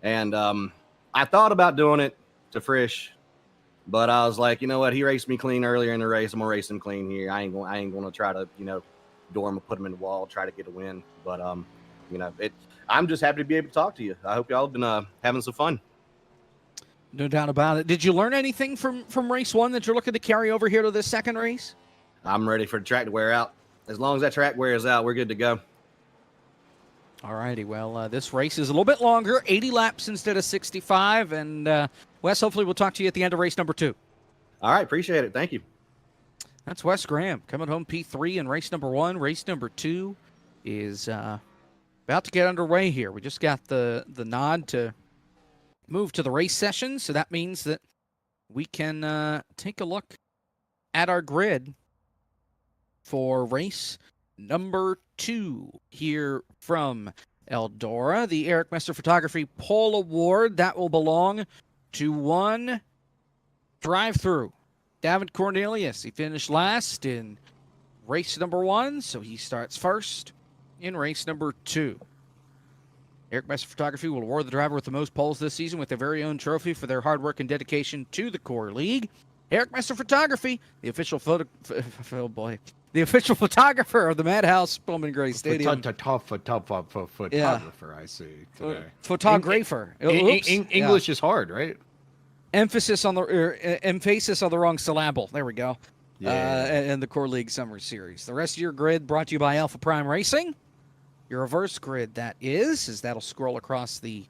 And I thought about doing it to Frisch, but I was like, you know what? He raced me clean earlier in the race. I'm going to race him clean here. I ain't going to try to, door him and put him in the wall, try to get a win. But I'm just happy to be able to talk to you. I hope y'all have been having some fun. No doubt about it. Did you learn anything from race 1 that you're looking to carry over here to this second race? I'm ready for the track to wear out. As long as that track wears out, we're good to go. All righty. Well, this race is a little bit longer, 80 laps instead of 65. And Wes, hopefully we'll talk to you at the end of race number 2. All right. Appreciate it. Thank you. That's Wes Graham coming home P3 in race number 1. Race number 2 is about to get underway here. We just got the nod to move to the race session, so that means that we can take a look at our grid for race number 2 here from Eldora. The Eric Messer Photography Pole Award, that will belong to one drive-through. David Cornelius, he finished last in race number 1, so he starts first in race number 2. Eric Messer Photography will award the driver with the most poles this season with their very own trophy for their hard work and dedication to the core league. Eric Messer Photography, the official the official photographer of the Madhouse Bowman Gray Stadium. Photographer, I see today. Photographer. English is hard, right? Emphasis on the wrong syllable. There we go. Yeah. And the Core League Summer Series. The rest of your grid brought to you by Alpha Prime Racing. Your reverse grid, that is, as that'll scroll across the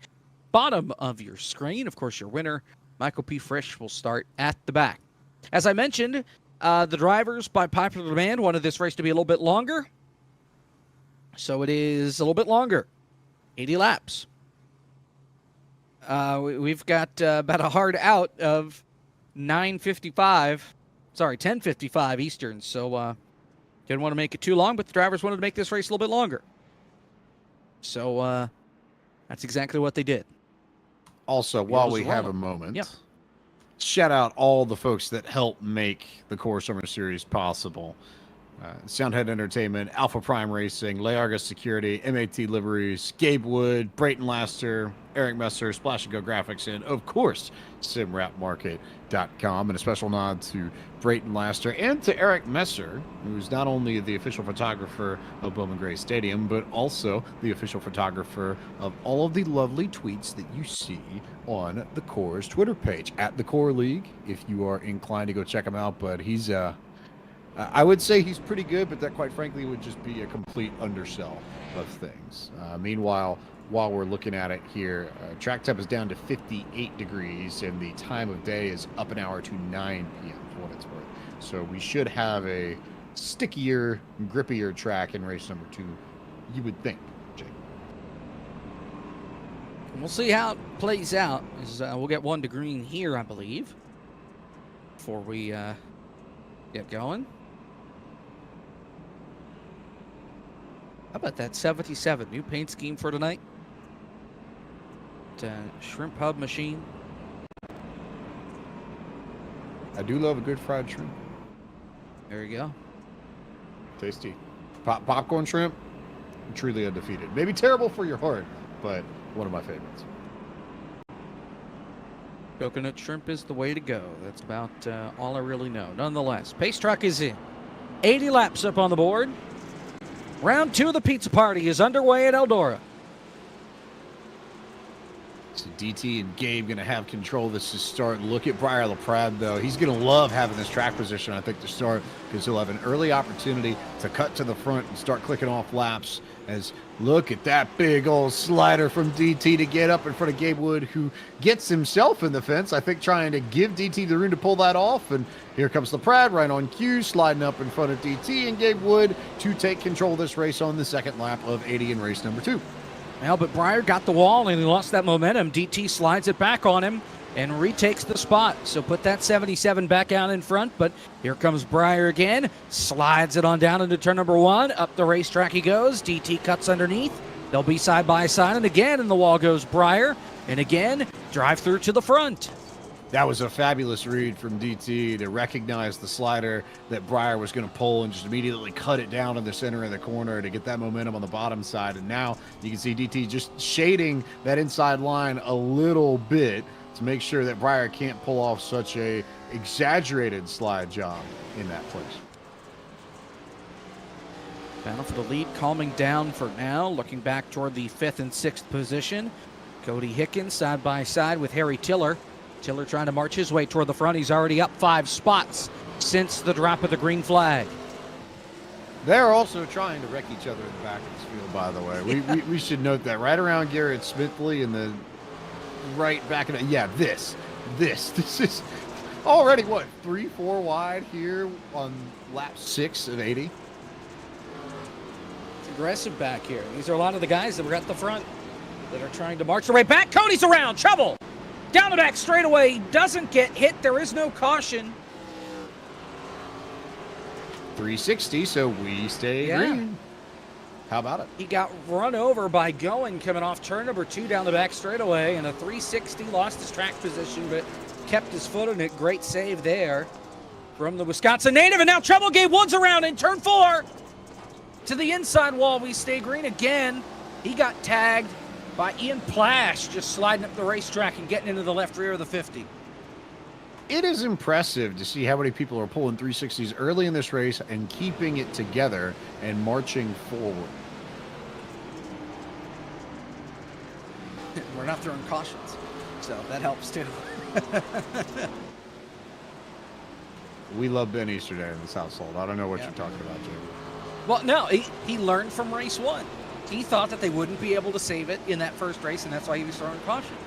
bottom of your screen. Of course, your winner, Michael P. Frisch, will start at the back. As I mentioned, the drivers, by popular demand, wanted this race to be a little bit longer. So it is a little bit longer. 80 laps. We've got about a hard out of 10:55 Eastern. So didn't want to make it too long, but the drivers wanted to make this race a little bit longer. So that's exactly what they did. Also, while we have a moment, shout out all the folks that helped make the Core Summer Series possible. Soundhead Entertainment, Alpha Prime Racing, Learga Security, MAT Liveries, Gabe Wood, Brayton Laster, Eric Messer, Splash and Go Graphics, and of course, SimWrapMarket.com. And a special nod to Brayton Laster and to Eric Messer, who's not only the official photographer of Bowman Gray Stadium, but also the official photographer of all of the lovely tweets that you see on the Core's Twitter page, at the Core League, if you are inclined to go check him out. But he's I would say he's pretty good, but that quite frankly would just be a complete undersell of things. Meanwhile, while we're looking at it here, track temp is down to 58 degrees and the time of day is up an hour to 9 p.m. for what it's worth. So we should have a stickier, grippier track in race number 2, you would think, Jake. We'll see how it plays out. We'll get 1 to green here, I believe, before we get going. How about that 77 new paint scheme for tonight? Shrimp hub machine. I do love a good fried shrimp. There you go. Tasty. Popcorn shrimp, truly undefeated. Maybe terrible for your heart, but one of my favorites. Coconut shrimp is the way to go. That's about all I really know. Nonetheless, pace truck is in. 80 laps up on the board. Round 2 of the pizza party is underway at Eldora. So DT and Gabe going to have control of this to start. Look at Briar LaPrade, though. He's going to love having this track position, I think, to start, because he'll have an early opportunity to cut to the front and start clicking off laps. As look at that big old slider from DT to get up in front of Gabe Wood, who gets himself in the fence, I think, trying to give DT the room to pull that off. And here comes LaPrade right on cue, sliding up in front of DT and Gabe Wood to take control of this race on the second lap of 80 in race number 2. Well, but Briar got the wall and he lost that momentum. DT slides it back on him and retakes the spot. So put that 77 back out in front, but here comes Briar again. Slides it on down into turn number 1. Up the racetrack he goes. DT cuts underneath. They'll be side by side, and again in the wall goes Briar. And again, drive through to the front. That was a fabulous read from DT to recognize the slider that Briar was going to pull and just immediately cut it down in the center of the corner to get that momentum on the bottom side. And now you can see DT just shading that inside line a little bit to make sure that Briar can't pull off such a exaggerated slide job in that place. Battle for the lead, calming down for now, looking back toward the 5th and 6th position. Cody Hickens side by side with Harry Tiller. Tiller trying to march his way toward the front. He's already up 5 spots since the drop of the green flag. They're also trying to wreck each other in the back of this field, by the way. We should note that right around Garrett Smithley and the right back of it. Yeah, this is already, what, 3-4 wide here on lap 6 of 80. It's aggressive back here. These are a lot of the guys that were at the front that are trying to march their way back. Cody's around, trouble! Down the back straightaway, doesn't get hit. There is no caution. 360, so we stay green. How about it? He got run over by Going coming off turn number 2 down the back straightaway, and a 360, lost his track position, but kept his foot on it. Great save there from the Wisconsin native, and now trouble. Gabe Woods around in turn 4 to the inside wall. We stay green again. He got tagged by Ian Plash, just sliding up the racetrack and getting into the left rear of the 50. It is impressive to see how many people are pulling 360s early in this race and keeping it together and marching forward. We're not throwing cautions, so that helps too. We love Ben Easterday in this household. I don't know what you're talking about, Jay. Well, no, he learned from race 1. He thought that they wouldn't be able to save it in that first race, and that's why he was throwing caution.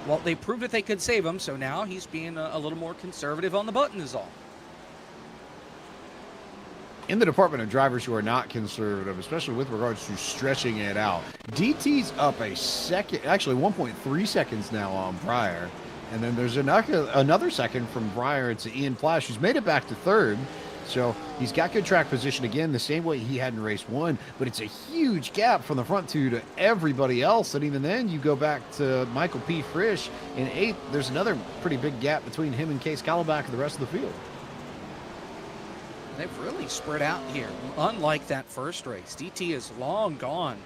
Well, they proved that they could save him, so now he's being a little more conservative on the button is all. In the department of drivers who are not conservative, especially with regards to stretching it out, DT's up a second, actually 1.3 seconds now on Briar. And then there's another second from Briar to Ian Plash, who's made it back to 3rd. So he's got good track position again, the same way he had in race 1, but it's a huge gap from the front 2 to everybody else. And even then, you go back to Michael P. Frisch in 8th. There's another pretty big gap between him and Case Calabac and the rest of the field. They've really spread out here, unlike that first race. DT is long gone.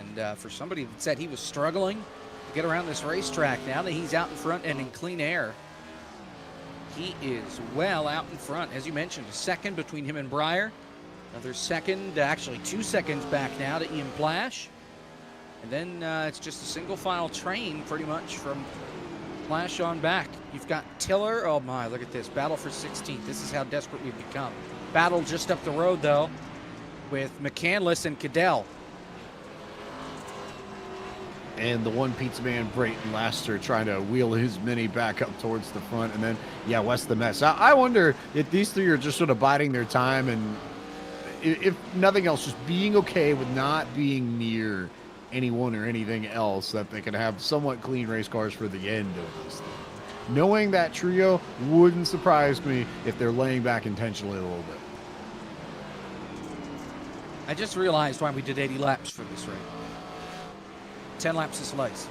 And for somebody that said he was struggling to get around this racetrack, now that he's out in front and in clean air, he is well out in front. As you mentioned, a second between him and Breyer. Another second, actually 2 seconds back now to Ian Plash. And then it's just a single file train pretty much from Plash on back. You've got Tiller. Oh my, look at this. Battle for 16th. This is how desperate we've become. Battle just up the road though with McCandless and Cadell. And the one pizza man, Brayton Laster, trying to wheel his Mini back up towards the front. And then, yeah, West the mess. I wonder if these three are just sort of biding their time and, if nothing else, just being okay with not being near anyone or anything else, that they can have somewhat clean race cars for the end of this thing. Knowing that trio wouldn't surprise me if they're laying back intentionally a little bit. I just realized why we did 80 laps for this race. 10 laps to slice.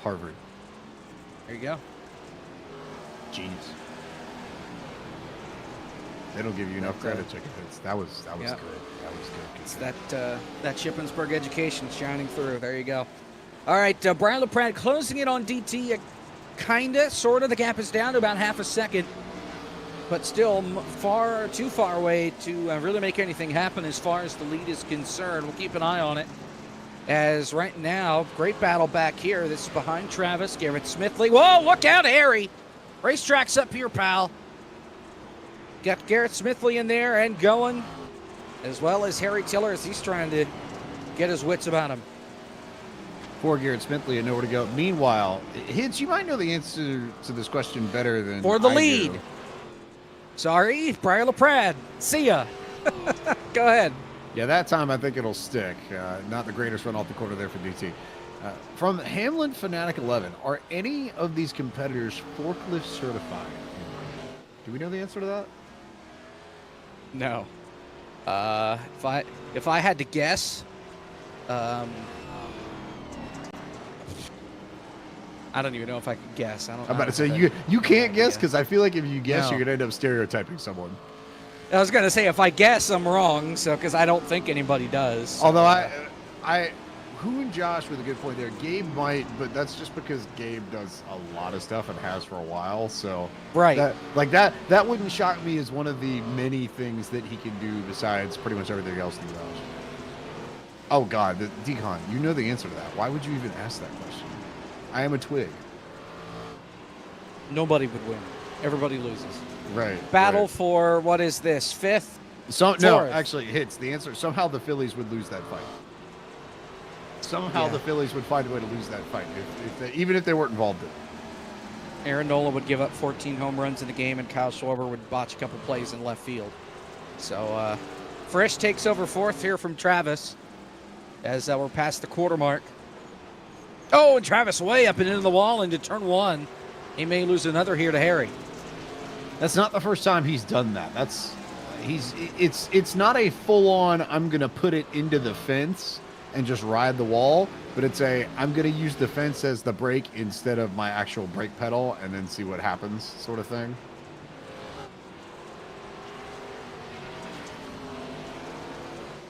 Harvard. There you go. Genius. They don't give you enough credit, Chicken Bits. That was good. That was good. It's that Shippensburg education shining through. There you go. All right, Brian LaPrade closing it on DT. Kinda, sorta. The gap is down to about half a second, but still too far away to really make anything happen as far as the lead is concerned. We'll keep an eye on it. As right now, great battle back here. This is behind Travis, Garrett Smithley. Whoa, look out, Harry. Racetrack's up here, pal. Got Garrett Smithley in there and going, as well as Harry Tiller as he's trying to get his wits about him. Poor Garrett Smithley had nowhere to go. Meanwhile, Hintz, you might know the answer to this question better than for the I lead. do. Sorry, Brian LaPrade. See ya. Go ahead. Yeah, that time I think it'll stick. Not the greatest run off the quarter there for DT. From Hamlin Fanatic 11, are any of these competitors forklift certified? Do we know the answer to that? No. If I had to guess, I don't even know if I could guess. I'm about to say you can't guess because I feel like if you guess, you're gonna end up stereotyping someone. I was gonna say if I guess, I'm wrong. So because I don't think anybody does. So. Although who and Josh with a good point there. Gabe might, but that's just because Gabe does a lot of stuff and has for a while. So right, that wouldn't shock me as one of the many things that he can do besides pretty much everything else in the garage. Oh God, Decon, you know the answer to that. Why would you even ask that question? I am a twig. Nobody would win. Everybody loses. Right. Battle for what is this? Fifth? No, actually, Hits the answer. Somehow the Phillies would lose that fight. Somehow the Phillies would find a way to lose that fight, even if they weren't involved in it. Aaron Nola would give up 14 home runs in the game, and Kyle Schwarber would botch a couple plays in left field. So Frisch takes over fourth here from Travis as we're past the quarter mark. Oh, and Travis way up and into the wall into turn one. He may lose another here to Harry. That's not the first time he's done that. It's not a full-on I'm gonna put it into the fence and just ride the wall, but it's I'm gonna use the fence as the brake instead of my actual brake pedal and then see what happens sort of thing.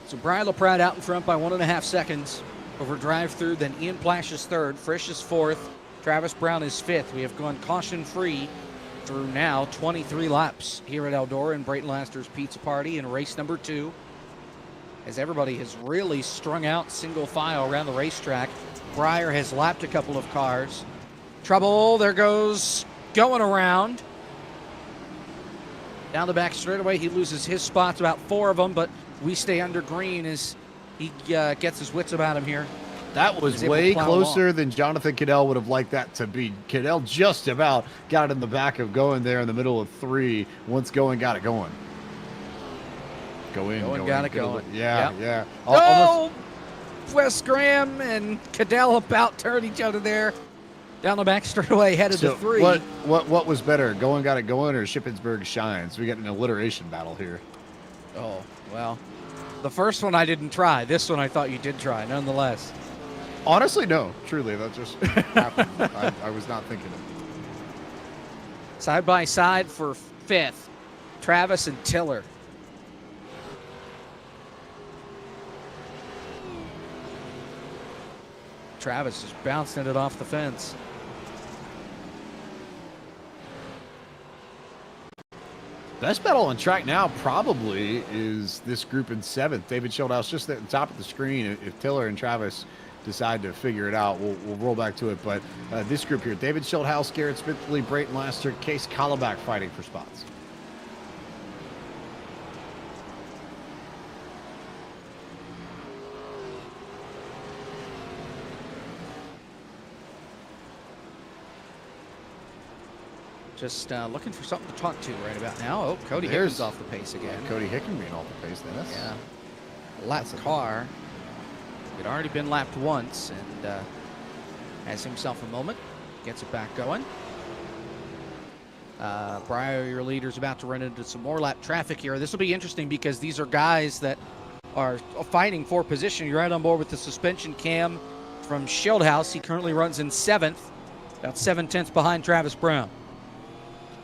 So Brian LaPrade out in front by 1.5 seconds over drive-through, then Ian Plash is third, Frisch is fourth, Travis Brown is fifth. We have gone caution-free through now 23 laps here at Eldora and Brayton Laster's Pizza Party in race number 2. As everybody has really strung out single file around the racetrack. Breyer has lapped a couple of cars. Trouble, there goes going around. Down the back straightaway, he loses his spots, about 4 of them, but we stay under green as he gets his wits about him here. That was way closer than Jonathan Cadell would have liked that to be. Cadell just about got in the back of going there in the middle of 3. Once going, got it going. Got it going. Yeah, yep. Yeah. Oh, Wes Graham and Cadell about turn each other there. Down the back straightaway, headed to 3. What was better, going, got it going, or Shippensburg shines? We got an alliteration battle here. Oh, well. The first one I didn't try. This one I thought you did try, nonetheless. Honestly, no. Truly, that just happened. I was not thinking of it. Side by side for 5th. Travis and Tiller. Travis just bouncing it off the fence. Best battle on track now probably is this group in 7th. David Schildhouse just at the top of the screen. If Tiller and Travis decide to figure it out, we'll roll back to it. But this group here, David Schildhouse, Garrett Smithley, Brayton Laster, Case Kallenbach fighting for spots. Just looking for something to talk to right about now. Oh, Cody Hickman's off the pace again. Cody Hickman being off the pace. That's, yeah. Lapped car. Had already been lapped once and has himself a moment. Gets it back going. Briar, your leader's about to run into some more lap traffic here. This will be interesting because these are guys that are fighting for position. You're right on board with the suspension cam from Schildhouse. He currently runs in 7th, about 7/10 behind Travis Brown.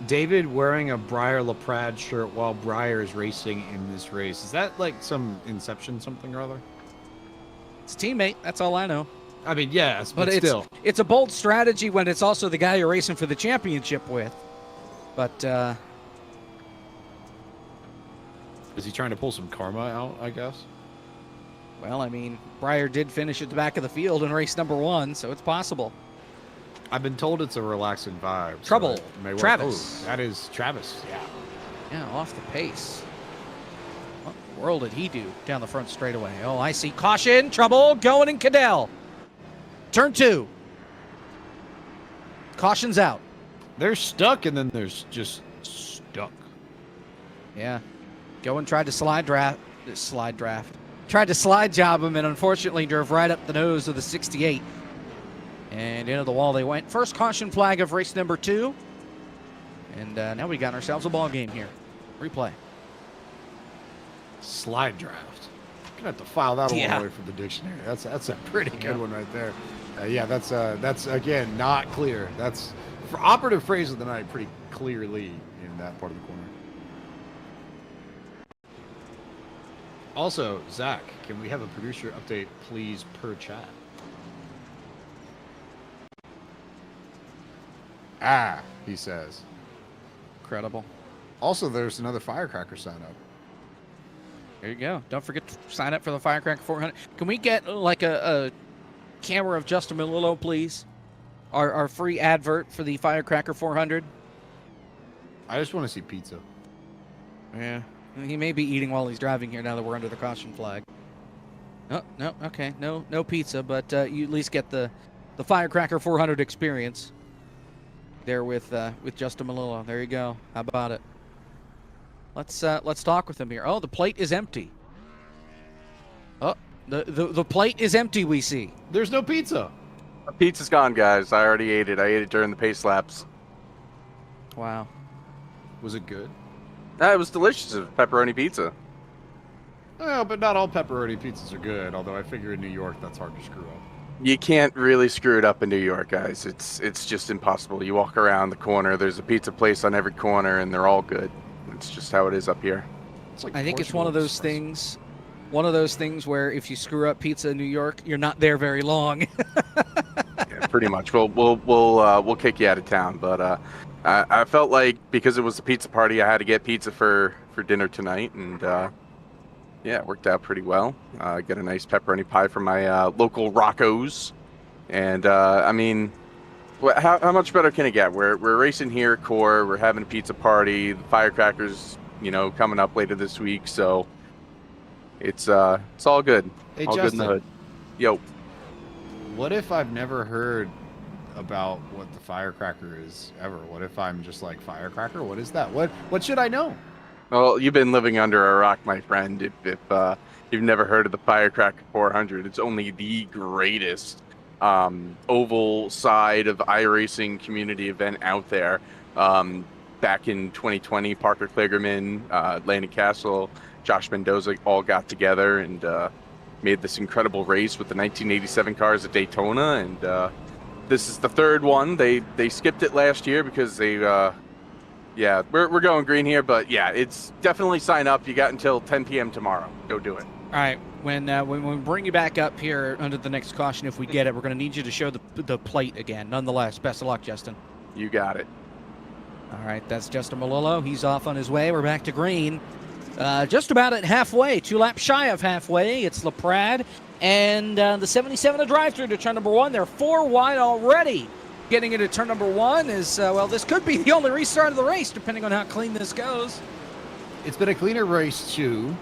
David wearing a Briar LaPrade shirt while Briar is racing in this race. Is that like some Inception something or other? It's a teammate. That's all I know. I mean, yes, but still. It's a bold strategy when it's also the guy you're racing for the championship with. But is he trying to pull some karma out, I guess? Well, I mean, Briar did finish at the back of the field in race number 1, so it's possible. I've been told it's a relaxing vibe. Trouble. So Travis. Oh, that is Travis. Yeah. Yeah, off the pace. What in the world did he do down the front straightaway? Oh, I see. Caution. Trouble. Going in Cadell. Turn 2. Caution's out. They're stuck, and then there's just stuck. Yeah. Going tried to slide draft. Tried to slide job him, and unfortunately drove right up the nose of the 68. And into the wall they went. First caution flag of race number 2. And now we got ourselves a ball game here. Replay. Slide draft. Gonna have to file that one away from the dictionary. That's a pretty good one right there. Yeah, that's again not clear. That's for operative phrase of the night. Pretty clearly in that part of the corner. Also, Zach, can we have a producer update, please, per chat? Ah, he says. Incredible. Also, there's another Firecracker sign up. There you go. Don't forget to sign up for the Firecracker 400. Can we get like a camera of Justin Melillo, please? Our free advert for the Firecracker 400. I just want to see pizza. Yeah. He may be eating while he's driving here now that we're under the caution flag. Oh, no, okay. No pizza, but you at least get the Firecracker 400 experience. There with Justin Melillo. There you go. How about it? Let's talk with him here. Oh, the plate is empty. Oh, the plate is empty. We see. There's no pizza. The pizza's gone, guys. I already ate it. I ate it during the pace laps. Wow. Was it good? It was delicious. It was pepperoni pizza. Well, but not all pepperoni pizzas are good. Although I figure in New York that's hard to screw up. You can't really screw it up in New York, guys. It's just impossible. You walk around the corner, there's a pizza place on every corner, and they're all good. It's just how it is up here. Like I think it's one of those things. One of those things where if you screw up pizza in New York, you're not there very long. Yeah, pretty much. We'll kick you out of town. But I felt like because it was a pizza party, I had to get pizza for dinner tonight, and yeah, it worked out pretty well. Got a nice pepperoni pie from my local Rocco's, and I mean, how much better can it get? We're racing here at Core. We're having a pizza party. The Firecrackers, coming up later this week, so it's all good. Hey, all Justin, good in the hood. Yo. What if I've never heard about what the Firecracker is ever? What if I'm just like, Firecracker? What is that? What should I know? Well, you've been living under a rock, my friend. If you've never heard of the Firecracker 400, it's only the greatest oval side of iRacing community event out there. Back in 2020, Parker Kligerman, Landon Castle, Josh Mendoza all got together and made this incredible race with the 1987 cars at Daytona. And this is the third one. They skipped it last year because they Yeah, we're going green here, but yeah, it's definitely sign up. You got until 10 p.m. tomorrow. Go do it. All right, when we bring you back up here under the next caution, if we get it, we're going to need you to show the plate again. Nonetheless, best of luck, Justin. You got it. All right, that's Justin Malillo. He's off on his way. We're back to green. Just about at halfway, 2 laps shy of halfway. It's LaPrade and the 77 to drive through to turn number 1. They're 4 wide already. Getting into turn number 1 is, well, this could be the only restart of the race, depending on how clean this goes. It's been a cleaner race, too,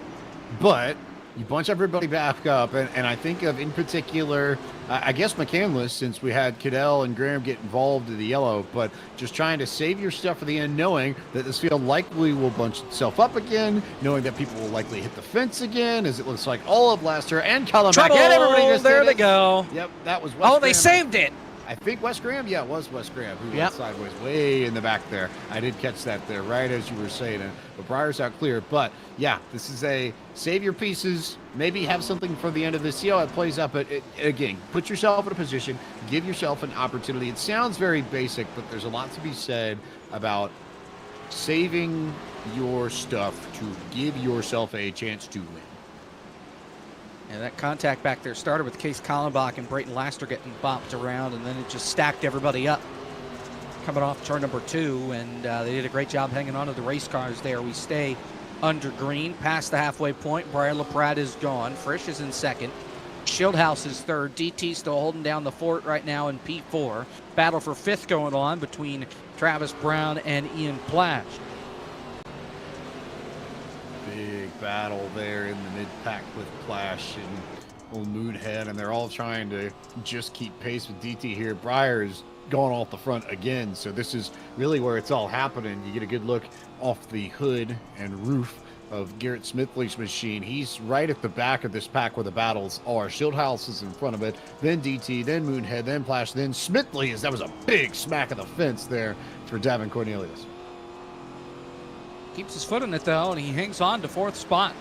but you bunch everybody back up, and I think of, in particular, I guess McCandless, since we had Cadell and Graham get involved in the yellow, but just trying to save your stuff for the end, knowing that this field likely will bunch itself up again, knowing that people will likely hit the fence again, as it looks like all of last year, and Colin back, and everybody just there they go. Yep, that was Wes Oh, Graham. they saved it. I think Wes Graham, yeah, it was Wes Graham who went sideways way in the back there. I did catch that there right as you were saying it. But Breyer's out clear. But yeah, this is a save your pieces, maybe have something for the end of this. See how it plays up. But again, put yourself in a position, give yourself an opportunity. It sounds very basic, but there's a lot to be said about saving your stuff to give yourself a chance to win. And that contact back there started with Case Kallenbach and Brayton Laster getting bopped around, and then it just stacked everybody up coming off turn number 2, and they did a great job hanging on to the race cars there. We stay under green, past the halfway point. Brian LaPrade is gone. Frisch is in second. Schildhouse is third. DT still holding down the fort right now in P4. Battle for 5th going on between Travis Brown and Ian Plash. Big battle there in the mid-pack with Plash and old Moonhead, and they're all trying to just keep pace with DT here. Breyer's going off the front again, so this is really where it's all happening. You get a good look off the hood and roof of Garrett Smithley's machine. He's right at the back of this pack where the battles are. Schildhouse is in front of it, then DT, then Moonhead, then Plash, then Smithley. That was a big smack of the fence there for Davin Cornelius. Keeps his foot in it, though, and he hangs on to 4th spot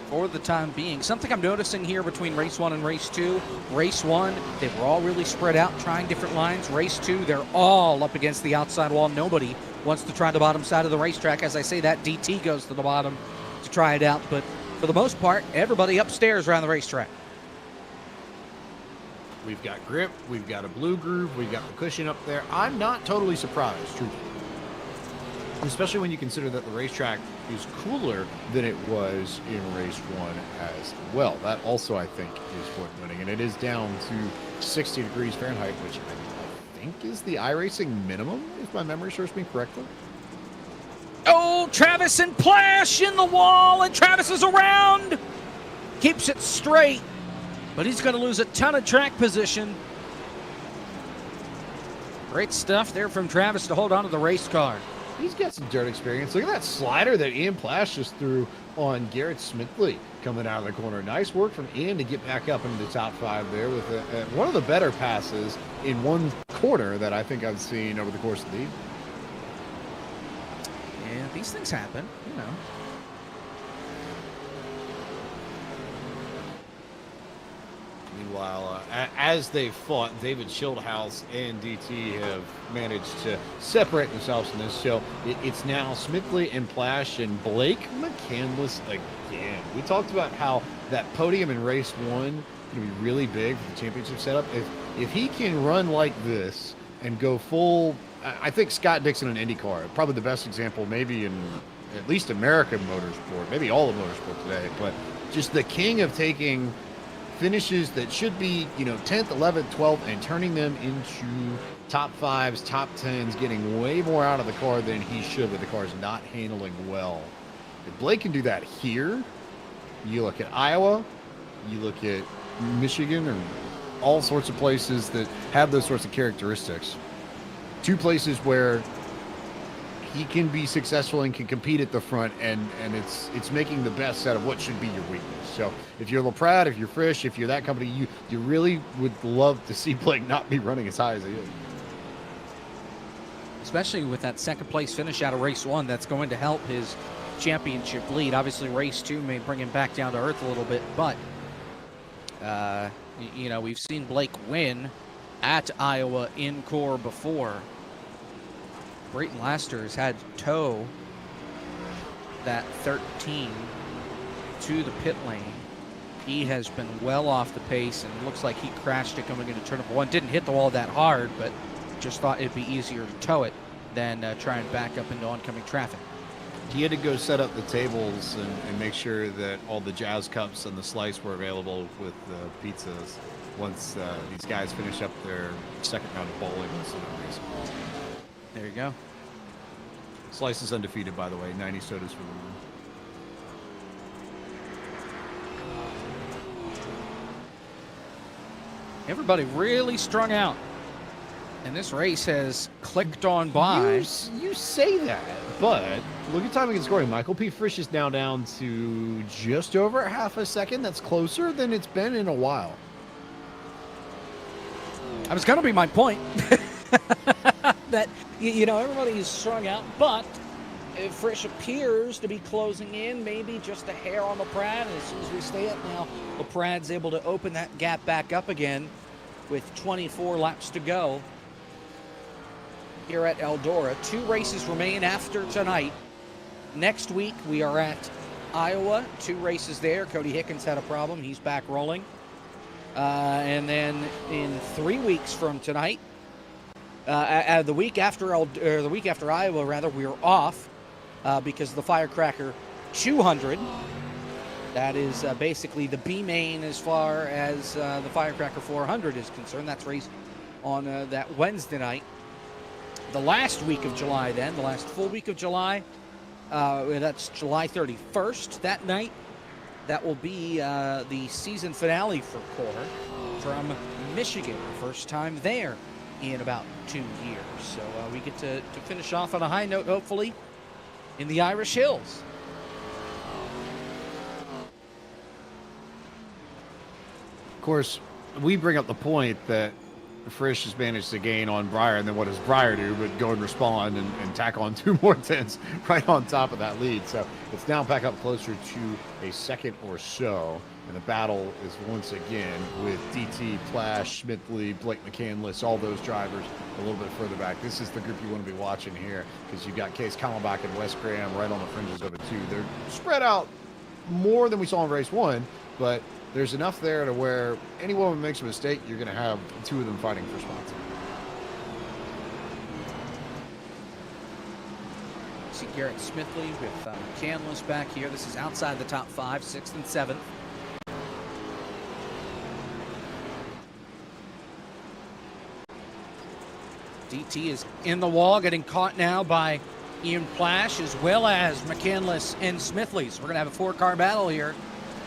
for the time being. Something I'm noticing here between race 1 and race 2. Race 1, they were all really spread out, trying different lines. Race 2, they're all up against the outside wall. Nobody wants to try the bottom side of the racetrack. As I say that, DT goes to the bottom to try it out. But for the most part, everybody upstairs around the racetrack. We've got grip, we've got a blue groove, we've got the cushion up there. I'm not totally surprised, truthfully. Especially when you consider that the racetrack is cooler than it was in race 1 as well. That also, I think, is worth noting. And it is down to 60 degrees Fahrenheit, which I think is the iRacing minimum, if my memory serves me correctly. Oh, Travis and Plash in the wall, and Travis is around. Keeps it straight, but he's going to lose a ton of track position. Great stuff there from Travis to hold on to the race car. He's got some dirt experience. Look at that slider that Ian Plash just threw on Garrett Smithley coming out of the corner. Nice work from Ian to get back up into the top 5 there with one of the better passes in one corner that I think I've seen over the course of the evening. Yeah, these things happen, you know. Meanwhile, as they fought, David Schildhouse and DT have managed to separate themselves from this. So it's now Smithley and Plash and Blake McCandless again. We talked about how that podium in race 1 going to be really big for the championship setup. If he can run like this and go full, I think Scott Dixon in IndyCar, probably the best example, maybe in at least American motorsport, maybe all of motorsport today, but just the king of taking finishes that should be, 10th, 11th, 12th, and turning them into top 5s, top 10s, getting way more out of the car than he should with the cars not handling well. If Blake can do that here, you look at Iowa, you look at Michigan, and all sorts of places that have those sorts of characteristics. 2 places where he can be successful and can compete at the front, and it's making the best out of what should be your weakness. So if you're LaPrade, if you're Frisch, if you're that company, you really would love to see Blake not be running as high as he is. Especially with that 2nd place finish out of race 1, that's going to help his championship lead. Obviously, race 2 may bring him back down to earth a little bit, but we've seen Blake win at Iowa in core before. Brayton Laster has had to tow that 13 to the pit lane. He has been well off the pace, and looks like he crashed it coming into turn number 1. Didn't hit the wall that hard, but just thought it'd be easier to tow it than try and back up into oncoming traffic. He had to go set up the tables and make sure that all the Jazz Cups and the slice were available with the pizzas once these guys finish up their second round of bowling. There you go. Slice is undefeated, by the way. 90 sodas for the win. Everybody really strung out, and this race has clicked on by. You say that, but look at timing and scoring. Michael P. Frisch is now down to just over half a second. That's closer than it's been in a while. I was going to be my point that, you know, everybody is strung out, but Frisch appears to be closing in, maybe just a hair on LaPrade. As soon as we stay up now, LaPrade's able to open that gap back up again with 24 laps to go here at Eldora. 2 races remain after tonight. Next week, we are at Iowa. 2 races there. Cody Hickens had a problem. He's back rolling. And then in 3 weeks from tonight, the week after Iowa, rather, we're off because of the Firecracker 200. That is basically the B main as far as the Firecracker 400 is concerned. That's raced on that Wednesday night. The last week of July, then, the last full week of July, that's July 31st. That night, that will be the season finale for Core from Michigan. First time there in about 2 years. So we get to finish off on a high note, hopefully, in the Irish Hills. Of course, we bring up the point that Frisch has managed to gain on Breyer, and then what does Breyer do but go and respond and tack on 2 more tenths right on top of that lead. So it's now back up closer to a second or so, and the battle is once again with DT, Plash, Smithley, Blake McCandless, all those drivers a little bit further back. This is the group you want to be watching here, because you've got Case Kallenbach and Wes Graham right on the fringes of it too. They're spread out more than we saw in race 1, but there's enough there to where anyone who makes a mistake, you're going to have 2 of them fighting for spots. See Garrett Smithley with McCandless back here. This is outside the top 5, 6th and 7th. DT is in the wall, getting caught now by Ian Plash as well as McCandless and Smithley. So we're going to have a 4-car battle here.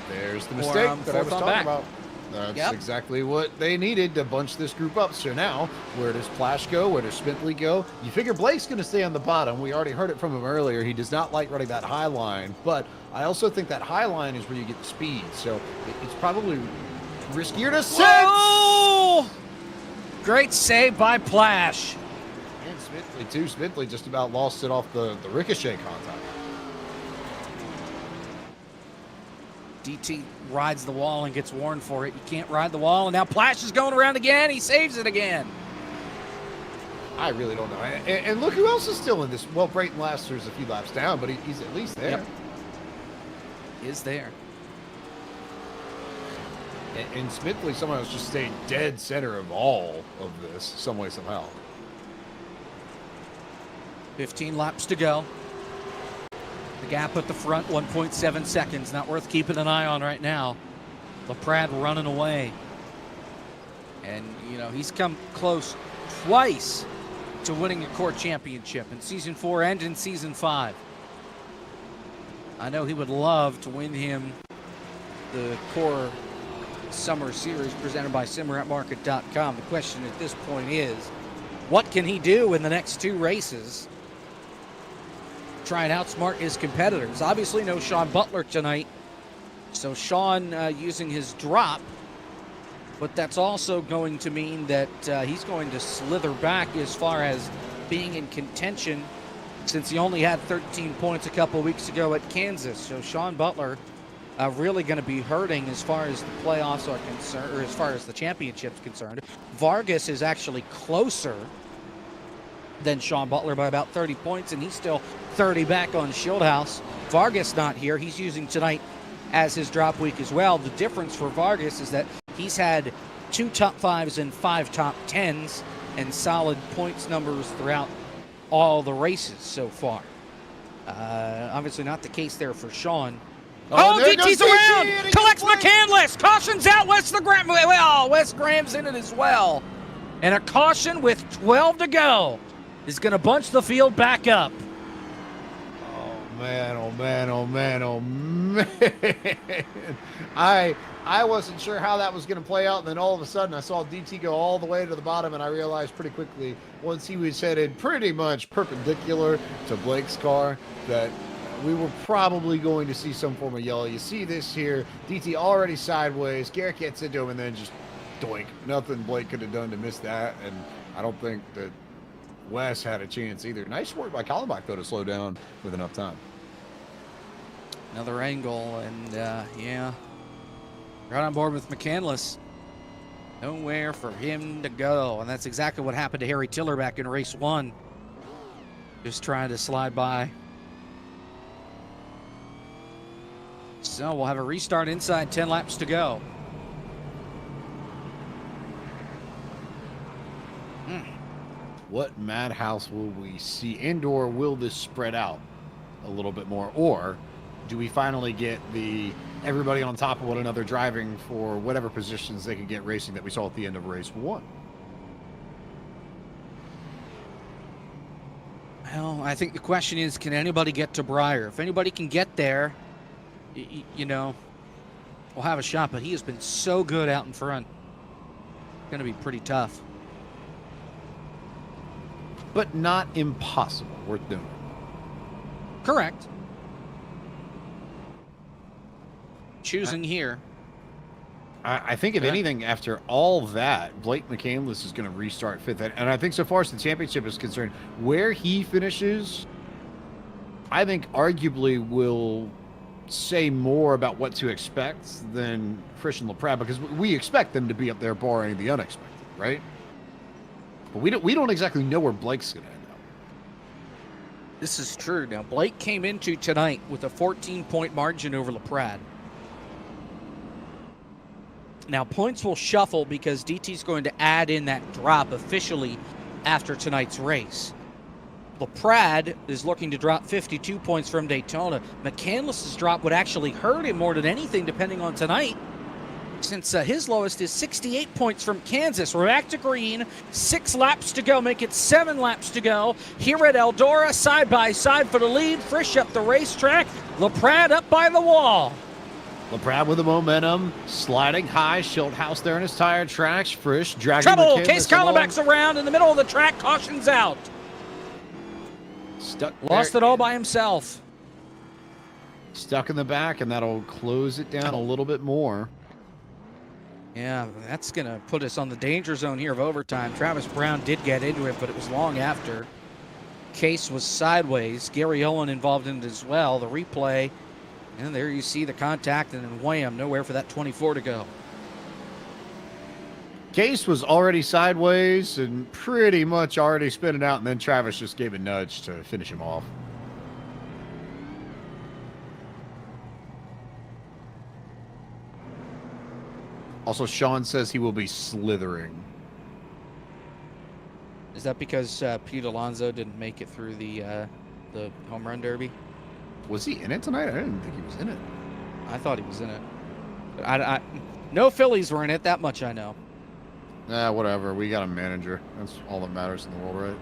There's the mistake that I was talking about. That's exactly what they needed to bunch this group up. So now, where does Plash go? Where does Smithley go? You figure Blake's going to stay on the bottom. We already heard it from him earlier. He does not like running that high line. But I also think that high line is where you get the speed. So it's probably riskier to sit. Whoa! Great save by Plash. And Smithley, too. Smithley just about lost it off the ricochet contact. DT rides the wall and gets warned for it. You can't ride the wall, and now Plash is going around again. He saves it again. I really don't know. And look who else is still in this. Well, Brayton Laster's a few laps down, but he's at least there. Yep. Is there. And Smithley somehow has just stayed dead center of all of this, some way, somehow. 15 laps to go. The gap at the front, 1.7 seconds. Not worth keeping an eye on right now. LaPrade running away. And, you know, he's come close twice to winning a Core Championship in Season 4 and in Season 5. I know he would love to win him the Core Summer Series presented by SimRapMarket.com. The question at this point is, what can he do in the next 2 races? Try and outsmart his competitors. Obviously no Sean Butler tonight, so Sean using his drop, but that's also going to mean that he's going to slither back as far as being in contention, since he only had 13 points a couple weeks ago at Kansas. So Sean Butler really going to be hurting as far as the playoffs are concerned, or as far as the championship's concerned. Vargas is actually closer than Sean Butler by about 30 points, and he's still 30 back on Schildhouse. Vargas not here. He's using tonight as his drop week as well. The difference for Vargas is that he's had 2 top 5s and 5 top 10s and solid points numbers throughout all the races so far. Obviously not the case there for Sean. Oh, DT's around! Collects McCandless! Caution's out, Wes Graham's in it as well. And a caution with 12 to go is going to bunch the field back up. Oh, man, oh, man, oh, man, oh, man. I wasn't sure how that was going to play out, and then all of a sudden I saw DT go all the way to the bottom, and I realized pretty quickly, once he was headed pretty much perpendicular to Blake's car, that we were probably going to see some form of yellow. You see this here, DT already sideways, Garrett gets into him, and then just doink. Nothing Blake could have done to miss that, and I don't think that Wes had a chance either. Nice work by Kallenbach, though, to slow down with enough time. Another angle, and yeah, right on board with McCandless. Nowhere for him to go, and that's exactly what happened to Harry Tiller back in race 1. Just trying to slide by. So we'll have a restart inside 10 laps to go. What madhouse will we see, and/or will this spread out a little bit more, or do we finally get everybody on top of one another driving for whatever positions they can get racing that we saw at the end of race 1? Well, I think the question is, can anybody get to Breyer? If anybody can get there, you know, we'll have a shot, but he has been so good out in front. It's going to be pretty tough. But not impossible. Worth doing. Correct. Choosing here. I think if anything, after all that, Blake McCandless is going to restart 5th. And I think so far as the championship is concerned, where he finishes, I think arguably will say more about what to expect than Frisch and LaPrade, because we expect them to be up there barring the unexpected, right? But we don't exactly know where Blake's going to end up. This is true. Now, Blake came into tonight with a 14-point margin over LaPrade. Now, points will shuffle because DT's going to add in that drop officially after tonight's race. LaPrade is looking to drop 52 points from Daytona. McCandless's drop would actually hurt him more than anything, depending on tonight, since his lowest is 68 points from Kansas. We're back to green. 6 laps to go. Make it 7 laps to go. Here at Eldora, side by side for the lead. Frisch up the racetrack. LaPrade up by the wall. LaPrade with the momentum, sliding high. Schildhouse there in his tire tracks. Frisch dragging trouble. McCandless Case Kallenbach's around in the middle of the track. Caution's out. Stuck Lost there. it all by himself. Stuck in the back, and that'll close it down a little bit more. Yeah, that's going to put us on the danger zone here of overtime. Travis Brown did get into it, but it was long after. Case was sideways. Gary Owen involved in it as well. The replay, and there you see the contact, and then wham, nowhere for that 24 to go. Case was already sideways and pretty much already spinning out, and then Travis just gave a nudge to finish him off. Also, Sean says he will be slithering. Is that because Pete Alonso didn't make it through the home run derby? Was he in it tonight? I didn't think he was in it. I thought he was in it. But no Phillies were in it, that much I know. Nah, whatever. We got a manager. That's all that matters in the world, right?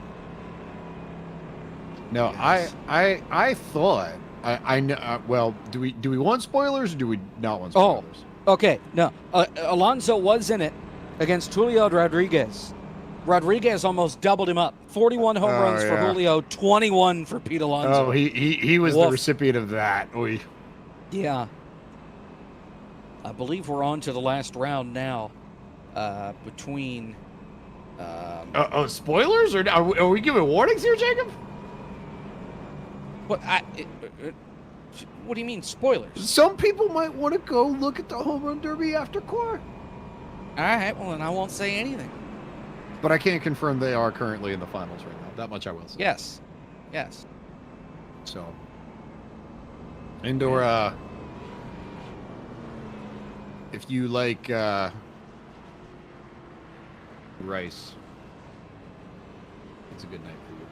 No, yes. I thought I know. Well, do we want spoilers or do we not want spoilers? Oh, okay. No, Alonso was in it against Julio Rodriguez. Rodriguez almost doubled him up. 41 home runs for Julio, 21 for Pete Alonso. Oh, he was the recipient of that. Oy. Yeah. I believe we're on to the last round now. Between spoilers, or are we giving warnings here, Jacob? What do you mean spoilers? Some people might want to go look at the home run derby after car. All right, well then I won't say anything. but I can't confirm they are currently in the finals right now. That much I will say. Yes. Yes. So, Eldora, if you like rice, it's a good night for you.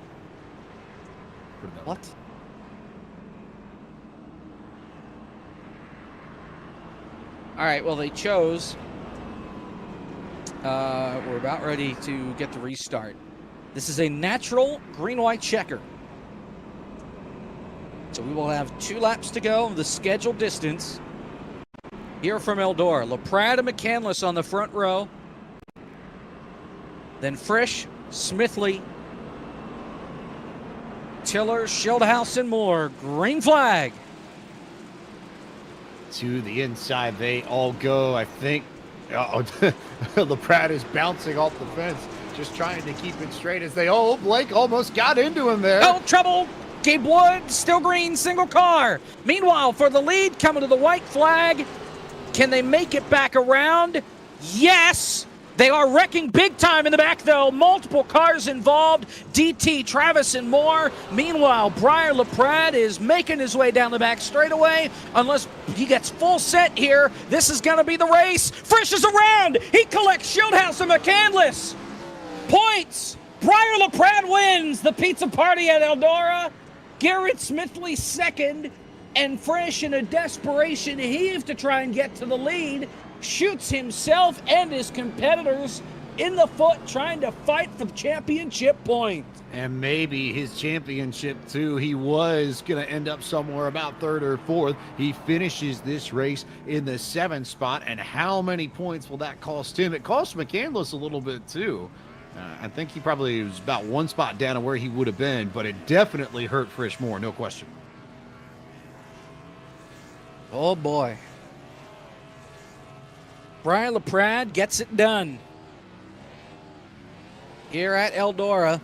Put it that way. What? All right, well, they chose. We're about ready to get the restart. This is a natural green-white checker. So we will have 2 laps to go, the scheduled distance. Here from Eldora, LaPrade and McCandless on the front row. Then Frisch, Smithley, Tiller, Schildhouse, and Moore. Green flag. To the inside, they all go. I think LaPrade is bouncing off the fence, just trying to keep it straight as they all. Blake almost got into him there. Oh, trouble. Gabe Wood, still green, single car. Meanwhile, for the lead, coming to the white flag. Can they make it back around? Yes. They are wrecking big time in the back, though. Multiple cars involved. DT, Travis, and more. Meanwhile, Briar LaPrade is making his way down the back straightaway. Unless he gets full set here, this is going to be the race. Frisch is around. He collects Schildhouse and McCandless. Points. Briar LaPrade wins the pizza party at Eldora. Garrett Smithley second. And Frisch, in a desperation heave to try and get to the lead, shoots himself and his competitors in the foot trying to fight the championship point. And maybe his championship, too. He was going to end up somewhere about 3rd or 4th. He finishes this race in the 7th spot. And how many points will that cost him? It cost McCandless a little bit, too. I think he probably was about 1 spot down to where he would have been, but it definitely hurt Frisch more, no question. Oh, boy. Brian LaPrade gets it done here at Eldora.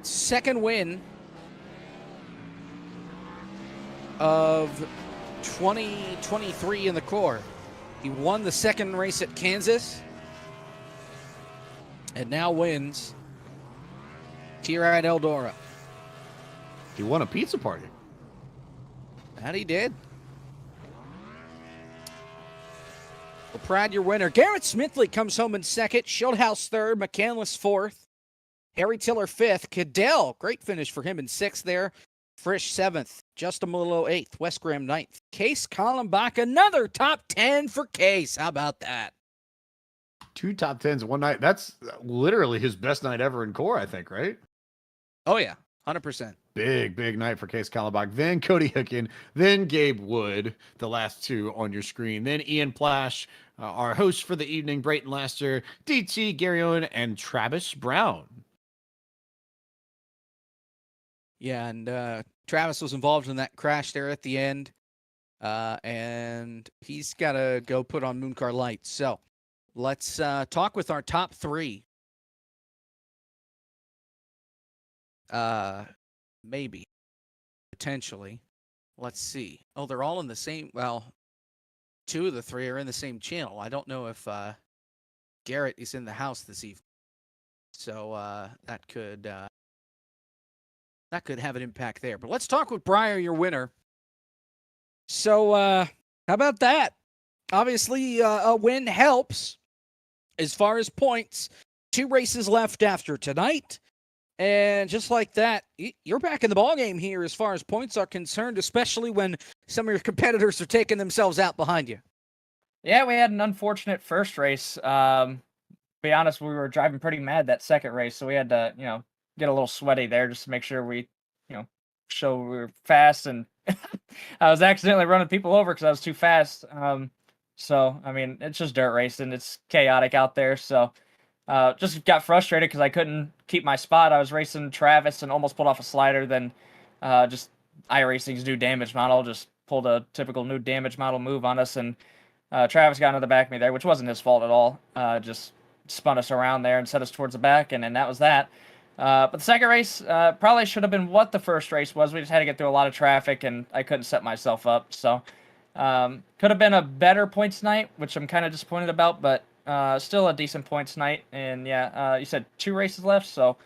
Second win of 2023 in the core. He won the second race at Kansas and now wins here at Eldora. He won a pizza party. That he did. LaPrade, your winner. Garrett Smithley comes home in second. Schildhouse third. McCandless fourth. Harry Tiller fifth. Cadell, great finish for him in sixth there. Frisch seventh. Justin Malillo eighth. Wes Graham ninth. Case Kallenbach, another top 10 for Case. How about that? 2 top 10s one night. That's literally his best night ever in core, I think, right? Oh, yeah. 100%. Big night for Case Kallenbach. Then Cody Hicken. Then Gabe Wood, the last 2 on your screen. Then Ian Plash, our host for the evening, Brayton Laster, DT, Gary Owen, and Travis Brown. Yeah, and Travis was involved in that crash there at the end. And he's got to go put on Mooncar lights. So let's talk with our top 3. Maybe. Potentially. Let's see. Oh, they're all in the same... Well, 2 of the 3 are in the same channel. I don't know if Garrett is in the house this evening. So that could have an impact there. But let's talk with Briar, your winner. So how about that? Obviously, a win helps as far as points. 2 races left after tonight. And just like that, you're back in the ballgame here as far as points are concerned, especially when some of your competitors are taking themselves out behind you. Yeah, we had an unfortunate first race. To be honest, we were driving pretty mad that second race, so we had to, get a little sweaty there just to make sure we, show we were fast. And I was accidentally running people over because I was too fast. So, I mean, it's just dirt racing. It's chaotic out there, so... just got frustrated because I couldn't keep my spot. I was racing Travis and almost pulled off a slider. Then just iRacing's new damage model just pulled a typical new damage model move on us. And Travis got into the back of me there, which wasn't his fault at all. Just spun us around there and set us towards the back. And that was that. But the second race probably should have been what the first race was. We just had to get through a lot of traffic and I couldn't set myself up. So could have been a better points night, which I'm kind of disappointed about. But still a decent points night, and yeah, you said 2 races left, so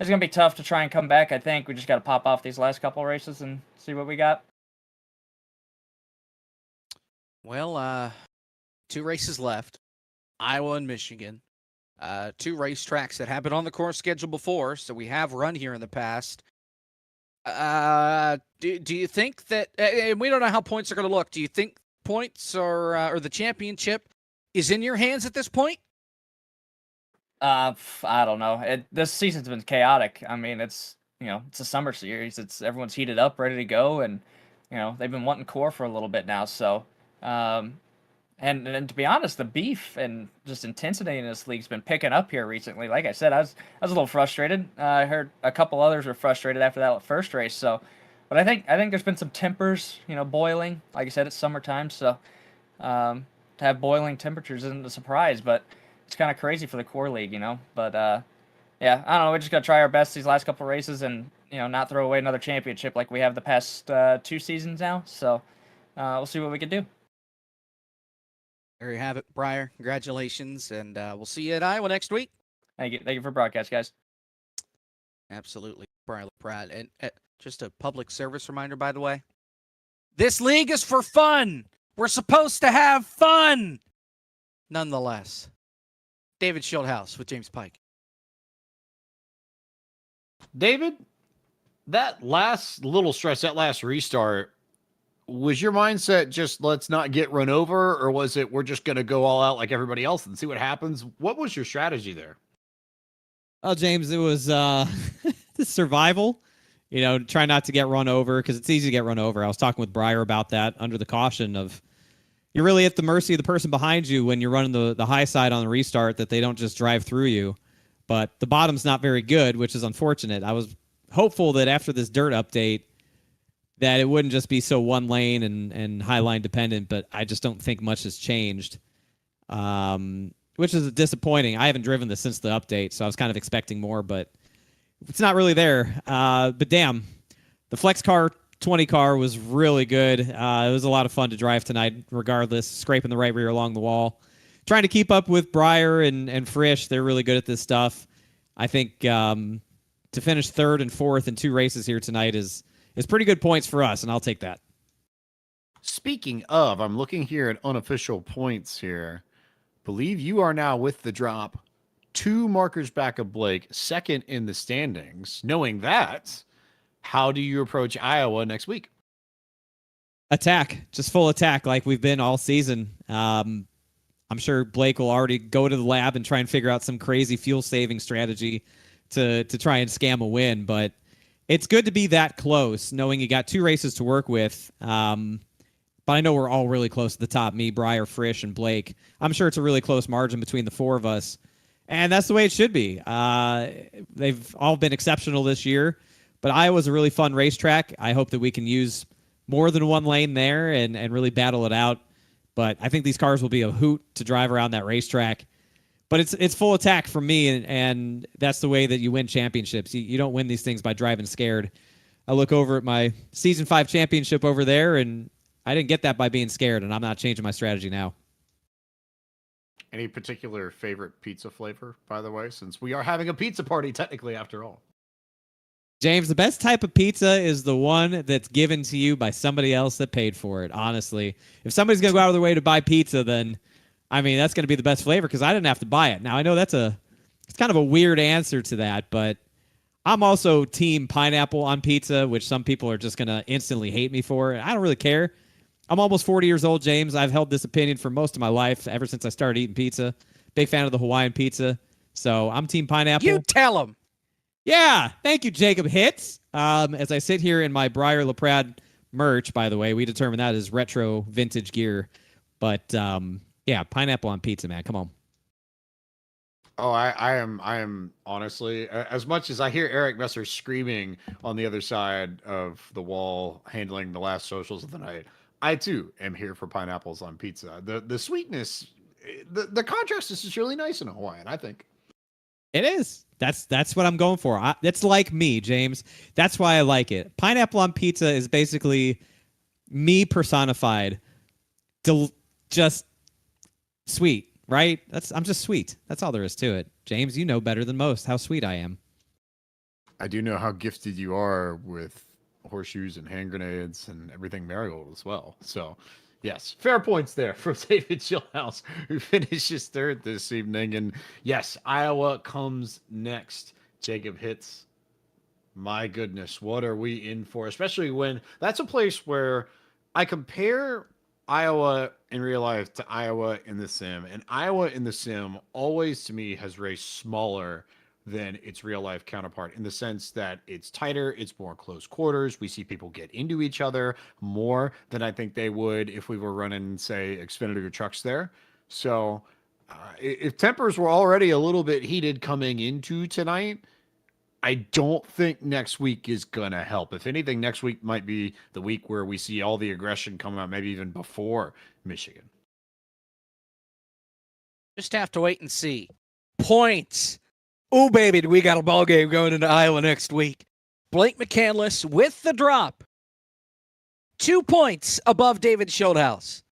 it's gonna be tough to try and come back. I think we just got to pop off these last couple races and see what we got. Well, 2 races left. Iowa and Michigan. 2 racetracks that have been on the course schedule before, so we have run here in the past. Do you think that, and we don't know how points are going to look, do you think points or the championship is in your hands at this point? I don't know. This season's been chaotic. I mean, it's it's a summer series. Everyone's heated up, ready to go, and they've been wanting core for a little bit now. So, and to be honest, the beef and just intensity in this league's been picking up here recently. Like I said, I was a little frustrated. I heard a couple others were frustrated after that first race. So, but I think there's been some tempers, boiling. Like I said, it's summertime, so to have boiling temperatures isn't a surprise. But it's kind of crazy for the core league, But yeah, I don't know. We just got to try our best these last couple races and not throw away another championship like we have the past 2 seasons now. So we'll see what we can do. There you have it, Briar. Congratulations, and we'll see you at Iowa next week. Thank you for broadcast, guys. Absolutely, Briar LaPrade. And just a public service reminder, by the way. This league is for fun. We're supposed to have fun. Nonetheless, David Schildhouse with James Pike. David, that last little stretch, that last restart, was your mindset just let's not get run over, or was it we're just going to go all out like everybody else and see what happens? What was your strategy there? Oh, James, it was the survival. Try not to get run over because it's easy to get run over. I was talking with Briar about that under the caution of you're really at the mercy of the person behind you when you're running the high side on the restart, that they don't just drive through you. But the bottom's not very good, which is unfortunate. I was hopeful that after this dirt update that it wouldn't just be so one lane and high line dependent, but I just don't think much has changed, which is disappointing. I haven't driven this since the update, so I was kind of expecting more, but it's not really there. But damn, the Flex Car 20 car was really good. It was a lot of fun to drive tonight, regardless, scraping the right rear along the wall. Trying to keep up with Briar and Frisch. They're really good at this stuff. I think to finish 3rd and 4th in 2 races here tonight is pretty good points for us, and I'll take that. Speaking of, I'm looking here at unofficial points here. Believe you are now with the drop 2 markers back of Blake, 2nd in the standings. Knowing that, how do you approach Iowa next week? Attack. Just full attack like we've been all season. I'm sure Blake will already go to the lab and try and figure out some crazy fuel-saving strategy to try and scam a win, but it's good to be that close, knowing you got 2 races to work with. But I know we're all really close to the top, me, Briar, Frisch, and Blake. I'm sure it's a really close margin between the 4 of us, and that's the way it should be. They've all been exceptional this year, but Iowa's a really fun racetrack. I hope that we can use more than one lane there and really battle it out. But I think these cars will be a hoot to drive around that racetrack. But it's full attack for me, and that's the way that you win championships. You don't win these things by driving scared. I look over at my Season 5 championship over there, and I didn't get that by being scared, and I'm not changing my strategy now. Any particular favorite pizza flavor, by the way, since we are having a pizza party technically after all? James, the best type of pizza is the one that's given to you by somebody else that paid for it, honestly. If somebody's going to go out of their way to buy pizza, then, I mean, that's going to be the best flavor because I didn't have to buy it. Now, I know it's kind of a weird answer to that, but I'm also team pineapple on pizza, which some people are just going to instantly hate me for. I don't really care. I'm almost 40 years old, James. I've held this opinion for most of my life, ever since I started eating pizza. Big fan of the Hawaiian pizza. So I'm team pineapple. You tell them. Yeah. Thank you, Jacob Hitz. As I sit here in my Briar LaPrade merch, by the way, we determined that is retro vintage gear. But, yeah, pineapple on pizza, man. Come on. Oh, I am honestly, as much as I hear Eric Messer screaming on the other side of the wall, handling the last socials of the night, I too am here for pineapples on pizza. The sweetness, the contrast is just really nice in Hawaiian, I think. It is. That's what I'm going for. It's like me, James. That's why I like it. Pineapple on pizza is basically me personified. Just sweet. right? I'm just sweet. That's all there is to it. James, you know better than most how sweet I am. I do know how gifted you are with horseshoes and hand grenades and everything Marigold as well. So, yes, fair points there from David Chillhouse, who finishes third this evening. And yes, Iowa comes next. Jacob Hitz. My goodness, what are we in for? Especially when that's a place where I compare Iowa in real life to Iowa in the sim, and Iowa in the sim always to me has raced smaller than its real life counterpart in the sense that it's tighter, it's more close quarters. We see people get into each other more than I think they would if we were running, say, Xfinity trucks there. So if tempers were already a little bit heated coming into tonight, I don't think next week is going to help. If anything, next week might be the week where we see all the aggression come out, maybe even before Michigan. Just have to wait and see. Points. Oh, baby, do we got a ball game going into Iowa next week. Blake McCandless with the drop. 2 points above David Schildhouse.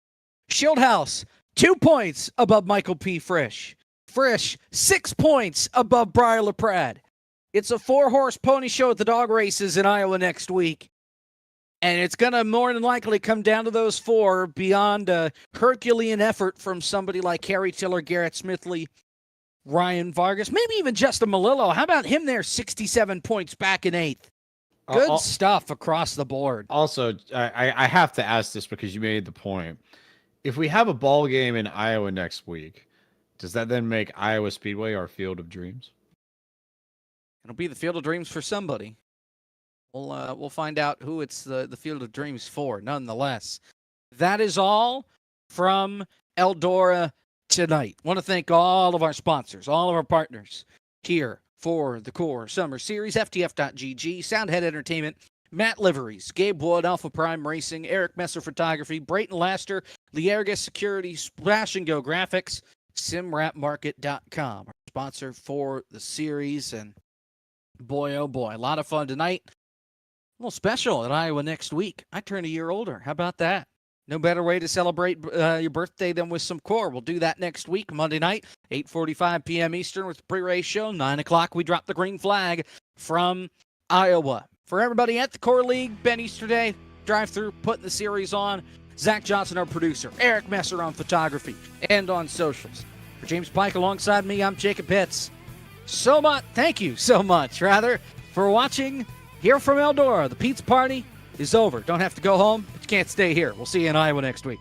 Schildhouse, 2 points above Michael P. Frisch. Frisch, 6 points above Briar LaPrade. It's a 4-horse pony show at the dog races in Iowa next week. And it's going to more than likely come down to those 4 beyond a Herculean effort from somebody like Harry Tiller, Garrett Smithley, Ryan Vargas, maybe even Justin Malillo. How about him there, 67 points back in 8th? Good stuff across the board. Also, I have to ask this because you made the point. If we have a ball game in Iowa next week, does that then make Iowa Speedway our field of dreams? It'll be the field of dreams for somebody. We'll find out who it's the field of dreams for, nonetheless. That is all from Eldora tonight. Want to thank all of our sponsors, all of our partners here for the Core Summer Series, FTF.GG, Soundhead Entertainment, Matt Liveries, Gabe Wood, Alpha Prime Racing, Eric Messer Photography, Brayton Laster, Lierga Security, Splash and Go Graphics, SimRapMarket.com, our sponsor for the series. And boy, oh boy, a lot of fun tonight. A little special at Iowa next week. I turn a year older. How about that? No better way to celebrate your birthday than with some Core. We'll do that next week, Monday night, 8:45 p.m. Eastern with the pre-race show. 9 o'clock, we drop the green flag from Iowa. For everybody at the Core League, Ben Easterday, drive-through, putting the series on. Zach Johnson, our producer. Eric Messer on photography and on socials. For James Pike alongside me, I'm Jacob Pitts. Thank you so much, for watching here from Eldora. The pizza party is over. Don't have to go home, but you can't stay here. We'll see you in Iowa next week.